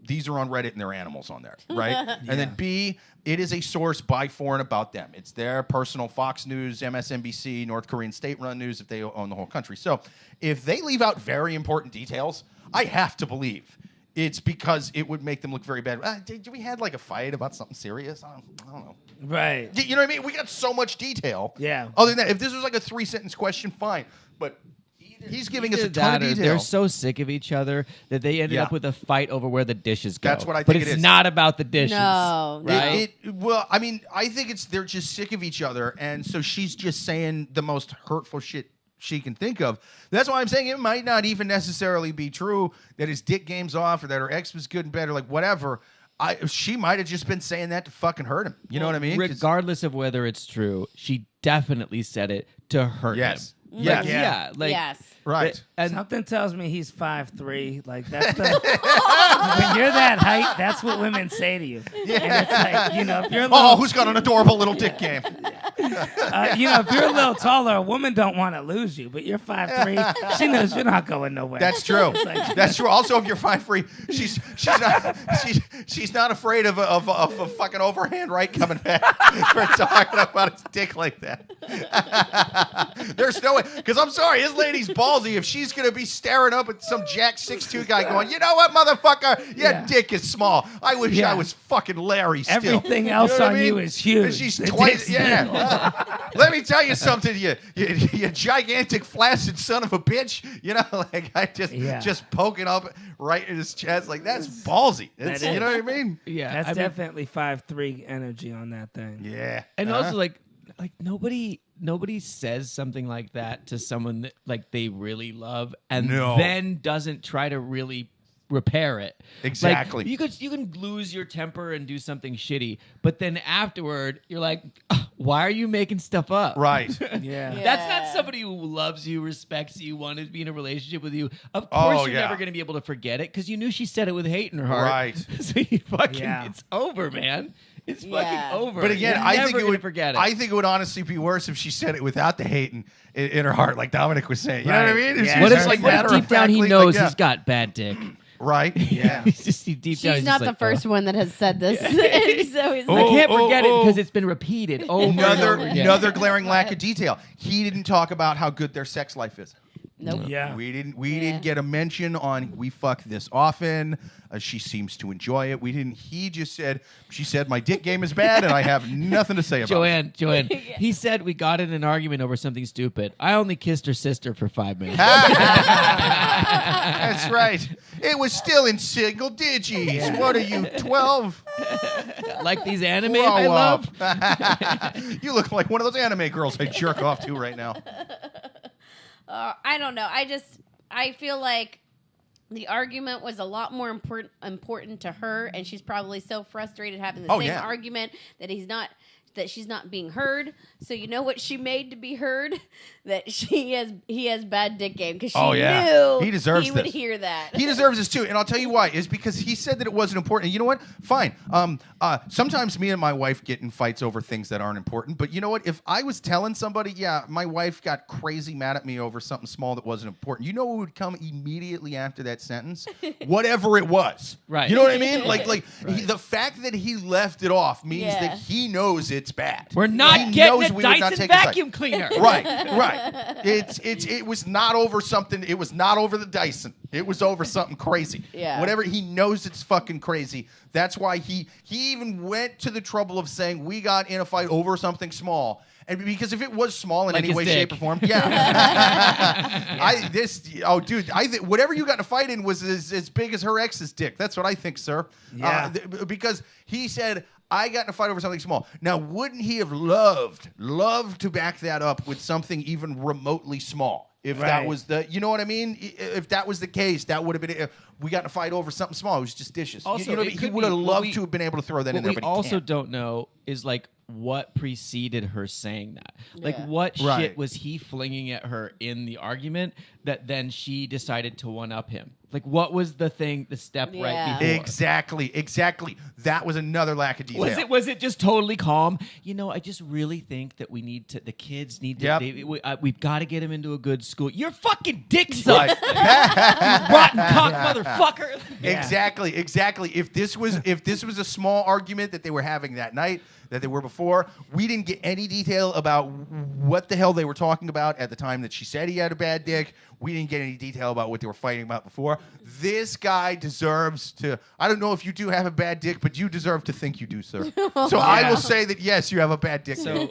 these are on Reddit and there are animals on there, right? And then B, it is a source by, for, and about them. It's their personal Fox News, MSNBC, North Korean state-run news if they own the whole country. So if they leave out very important details, I have to believe it's because it would make them look very bad. Did we had like a fight about something serious? I don't know. Right. You know what I mean? We got so much detail. Yeah. Other than that, if this was like a 3-sentence question, fine. But He's giving us a Either ton of that or detail. They're so sick of each other that they ended Yeah. up with a fight over where the dishes go. That's what I But think it it's is. not about the dishes. No, no. right? Well, I mean, I think they're just sick of each other, and so she's just saying the most hurtful shit she can think of. That's why I'm saying it might not even necessarily be true that his dick game's off or that her ex was good and bad or like whatever. She might have just been saying that to fucking hurt him. You know what I mean? 'Cause- Regardless of whether it's true, she definitely said it to hurt Yes. him. Yes. Like, yeah. Like, Yes. Right. And Something tells me he's 5'3". Like that's the when you're that height, that's what women say to you. And it's like, if you're a Oh, little, who's got an adorable little dick game? if you're a little taller, a woman don't want to lose you. But you're 5'3", she knows you're not going nowhere. That's true. It's like- That's true. Also, if you're 5'3", she's not afraid of a fucking overhand right coming back for talking about his dick like that. There's no way, because I'm sorry, his lady's ballsy if she's gonna be staring up at some jack 6'2" guy going, you know what, motherfucker, your Yeah. dick is small. I wish Yeah. I was fucking Larry still. Everything You else know what I on mean? you is huge. And she's The twice, dick's- Let me tell you something, you gigantic flaccid son of a bitch. Like I just poking up right in his chest, like that's ballsy. It's, That is. you know what I mean? yeah, That's I mean, definitely 5'3" energy on that thing. Yeah. and also like nobody says something like that to someone that like they really love and No. then doesn't try to really repair it. Exactly. Like, you can lose your temper and do something shitty, but then afterward you're like, "Ugh, why are you making stuff up?" Right. Yeah. Yeah. That's not somebody who loves you, respects you, wanted to be in a relationship with you. Of Oh, course, you're yeah. never going to be able to forget it because you knew she said it with hate in her heart. Right. So you fucking, Yeah. it's over, man. It's Yeah. fucking over. But again, You're I never think it gonna would forget it. I think it would honestly be worse if she said it without the hate in her heart, like Dominic was saying. You know what I Right. mean? If Yeah. she what was if, just what if deep down he matter-of-factly, knows like, he's got bad dick? right? Yeah. He's just deep down. She's he's not just the like, first one that has said this. And so he's I like, can't Oh, forget oh, it because oh. it's been repeated over and over again. Another glaring lack of detail. He didn't talk about how good their sex life is. nope. Yeah. We Yeah. didn't get a mention on we fuck this often. She seems to enjoy it. We didn't. He just said she said my dick game is bad and I have nothing to say about it. Joanne, he said we got in an argument over something stupid. I only kissed her sister for 5 minutes. That's right. It was still in single digits. What are you, 12? Like these anime Grow I love. up. You look like one of those anime girls I jerk off to right now. I don't know. I feel like the argument was a lot more important to her, and she's probably so frustrated having the same yeah. argument that she's not being heard. So you know what she made to be heard? That he has bad dick game because she knew He deserves he would this. hear that. He deserves this too, and I'll tell you why. Is because he said that it wasn't important. And you know what? Fine. Sometimes me and my wife get in fights over things that aren't important. But you know what? If I was telling somebody, yeah, my wife got crazy mad at me over something small that wasn't important. You know what would come immediately after that sentence? Whatever it was. Right. You know what I mean? The fact that he left it off means Yeah. that he knows it's bad. We're not He getting knows a we would not Dyson take a side. vacuum cleaner. Right. It was not over something. It was not over the Dyson. It was over something crazy. Yeah. Whatever. He knows it's fucking crazy. That's why he even went to the trouble of saying we got in a fight over something small. And because if it was small in Like any his way, dick. shape, or form, yeah. I think whatever you got in a fight in was as big as her ex's dick. That's what I think, sir. Yeah. Because he said, I got in a fight over something small. Now, wouldn't he have loved to back that up with something even remotely small? If that Right. was you know what I mean? If that was the case, that would have been, we got in a fight over something small. It was just dishes. Also, you know what I it mean? He could would have be- what loved we- to have been able to throw that in What there, we but he also can't. don't know is like what preceded her saying that. Like Yeah. what Right. shit was he flinging at her in the argument that then she decided to one up him? Like what was the step Yeah. right before? Exactly. That was another lack of detail. Was it just totally calm? You know, I just really think that the kids need to. Yep. We've got to get him into a good school. Your fucking dick Right. sucks, rotten cock motherfucker. Yeah. Exactly. If this was a small argument that they were having that night, that they were before, we didn't get any detail about what the hell they were talking about at the time that she said he had a bad dick. We didn't get any detail about what they were fighting about before. This guy deserves to. I don't know if you do have a bad dick, but you deserve to think you do, sir. So I will say that yes, you have a bad dick. So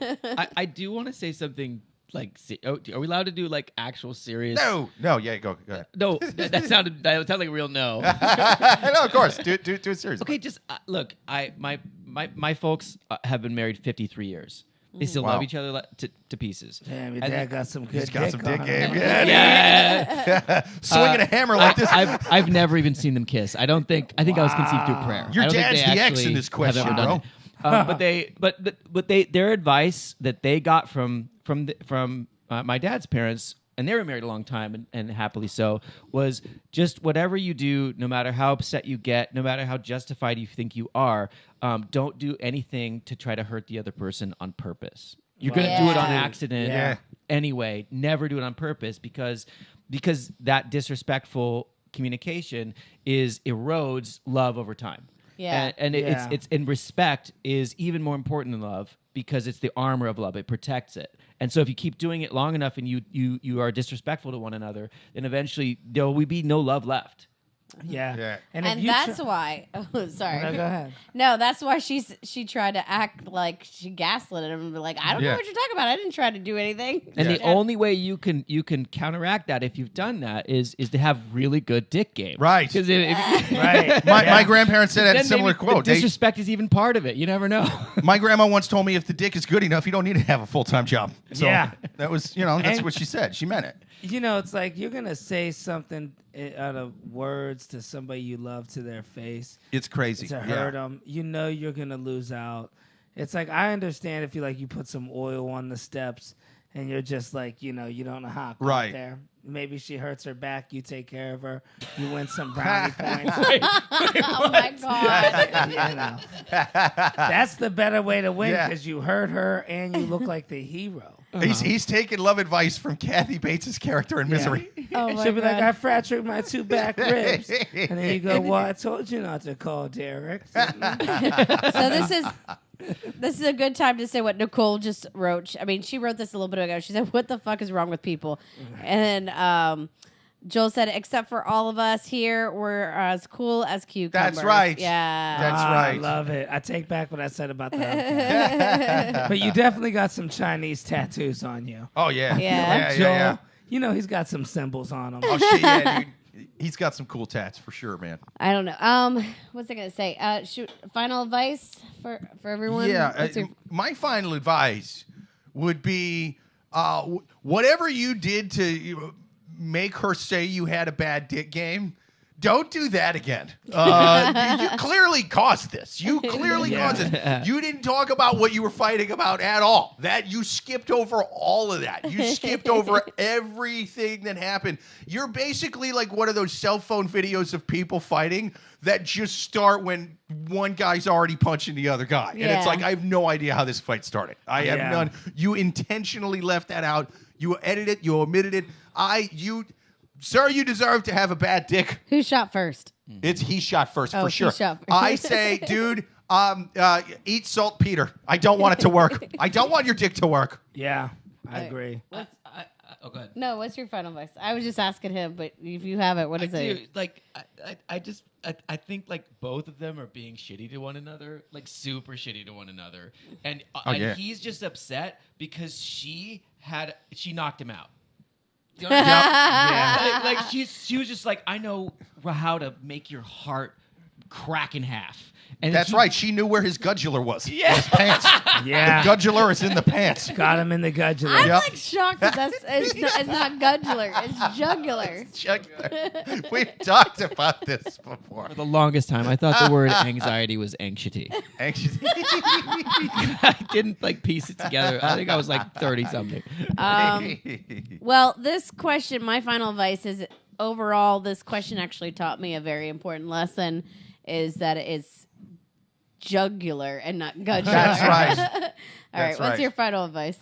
I do want to say something are we allowed to do like actual serious? No, yeah, go ahead. No, that sounded like a real no. No, of course, do it serious. Okay, just look. My folks have been married 53 years. They still Wow. love each other to pieces. Damn, your And dad got some good He's got some dick on game. him. Yeah. Swinging a hammer like this. I've never even seen them kiss. I think I was conceived through prayer. Your I don't think dad's they the X actually in this have question, ever done bro. it. Their advice that they got from my dad's parents, and they were married a long time and happily so, was just whatever you do, no matter how upset you get, no matter how justified you think you are, don't do anything to try to hurt the other person on purpose. You're going to do it on Yeah. accident Yeah. anyway. Never do it on purpose because that disrespectful communication erodes love over time. Yeah. And Yeah. it's in respect is even more important than love because it's the armor of love. It protects it. And so if you keep doing it long enough and you are disrespectful to one another, then eventually there will be no love left. Yeah. Yeah. if And you that's why. Oh, sorry. No, go ahead. No, that's why she tried to act like she gaslit him and be like, I don't Yeah. know what you're talking about. I didn't try to do anything. And Yeah. the only way you can counteract that if you've done that is to have really good dick game. Right. Because Right. My grandparents said that then similar maybe quote. the disrespect is even part of it. You never know. My grandma once told me if the dick is good enough, you don't need to have a full-time job. So Yeah. that was, that's And- what she said. She meant it. It's like you're gonna say something out of words to somebody you love to their face It's crazy. to hurt them. You're gonna lose out. It's like I understand if you put some oil on the steps and you're just like you don't know how to Right. there. Maybe she hurts her back. You take care of her. You win some brownie points. Oh my God. That's the better way to win Yeah. because you hurt her and you look like the hero. He's taking love advice from Kathy Bates' character in Misery. Oh my She'll be like, God. I fractured my two back ribs. And then you go, well, I told you not to call Derek. So this is a good time to say what Nicole just wrote. I mean, she wrote this a little bit ago. She said, "What the fuck is wrong with people?" And then Joel said, "Except for all of us here, we're as cool as cucumbers." That's right. Yeah. That's I right. love it. I take back what I said about that. But you definitely got some Chinese tattoos on you. Oh, yeah. Yeah. Joel, he's got some symbols on him. Oh, shit, yeah, dude. He's got some cool tats for sure, man. I don't know. What's I gonna say? Final advice for everyone. Yeah, What's your- my final advice would be whatever you did to make her say you had a bad dick game, don't do that again. You clearly caused this. You clearly caused this. You didn't talk about what you were fighting about at all. That you skipped over all of that. You skipped over everything that happened. You're basically like one of those cell phone videos of people fighting that just start when one guy's already punching the other guy. And it's Yeah. like, I have no idea how this fight started. I have Yeah. none. You intentionally left that out. You edited it. You omitted it. Sir, you deserve to have a bad dick. Who shot first? He shot first Oh, for he sure. shot first. I say, dude, eat saltpeter. I don't want it to work. I don't want your dick to work. Yeah, I agree. Oh, go ahead. No, what's your final advice? I was just asking him, but if you have it, what is it? Dude, like I think like both of them are being shitty to one another, like super shitty to one another, and yeah. he's just upset because she knocked him out. You know Yeah. like she was just like, I know how to make your heart crack in half. And That's right. She knew where his gudular was. Yeah. His pants. Yeah. The gudular is in the pants. Got him in the gudular. I'm Yep. like shocked that it's not gudular, it's jugular. Jugular. We've talked about this before. For the longest time, I thought the word anxiety was anxiety. Anxious. I didn't like piece it together. I think I was like 30 something. Well, this question, my final advice is overall, this question actually taught me a very important lesson: is that it is jugular and not gudular. That's right. All right, That's what's right. your final advice?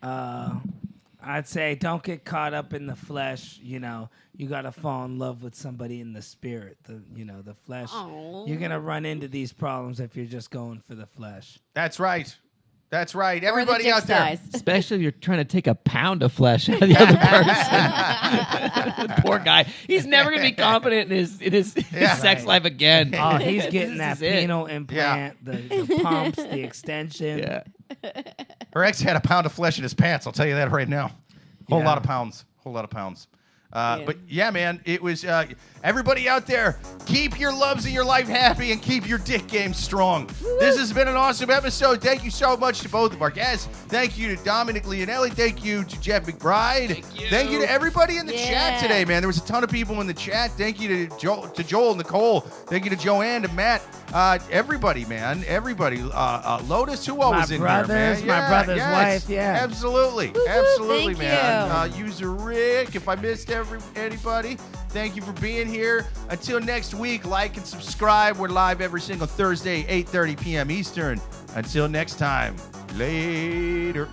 I'd say don't get caught up in the flesh. You got to fall in love with somebody in the spirit. The flesh. Aw. You're gonna run into these problems if you're just going for the flesh. That's right. That's right. Or the Everybody dick out there. size. Especially if you're trying to take a pound of flesh out of the other person. The poor guy. He's never going to be confident in his sex Right. life again. Oh, he's getting This that is it. penile implant, the pumps, the extension. Yeah. Her ex had a pound of flesh in his pants. I'll tell you that right now. Whole lot of pounds. But yeah, man, it was everybody out there. Keep your loves in your life happy and keep your dick game strong. Woo-hoo. This has been an awesome episode. Thank you so much to both of our guests. Thank you to Dominic Leonelli. Thank you to Jeff McBride. Thank you to everybody in the chat today, man. There was a ton of people in the chat. Thank you to Joel, Nicole. Thank you to Joanne, to Matt. Everybody, man. Everybody. Lotus, who all was in here, man? My brother's wife. Yeah. Absolutely. Woo-hoo. Absolutely, Thank man. you. User Rick, if I missed anybody, thank you for being here. Until next week, like and subscribe. We're live every single Thursday, 8:30 p.m. Eastern. Until next time, later.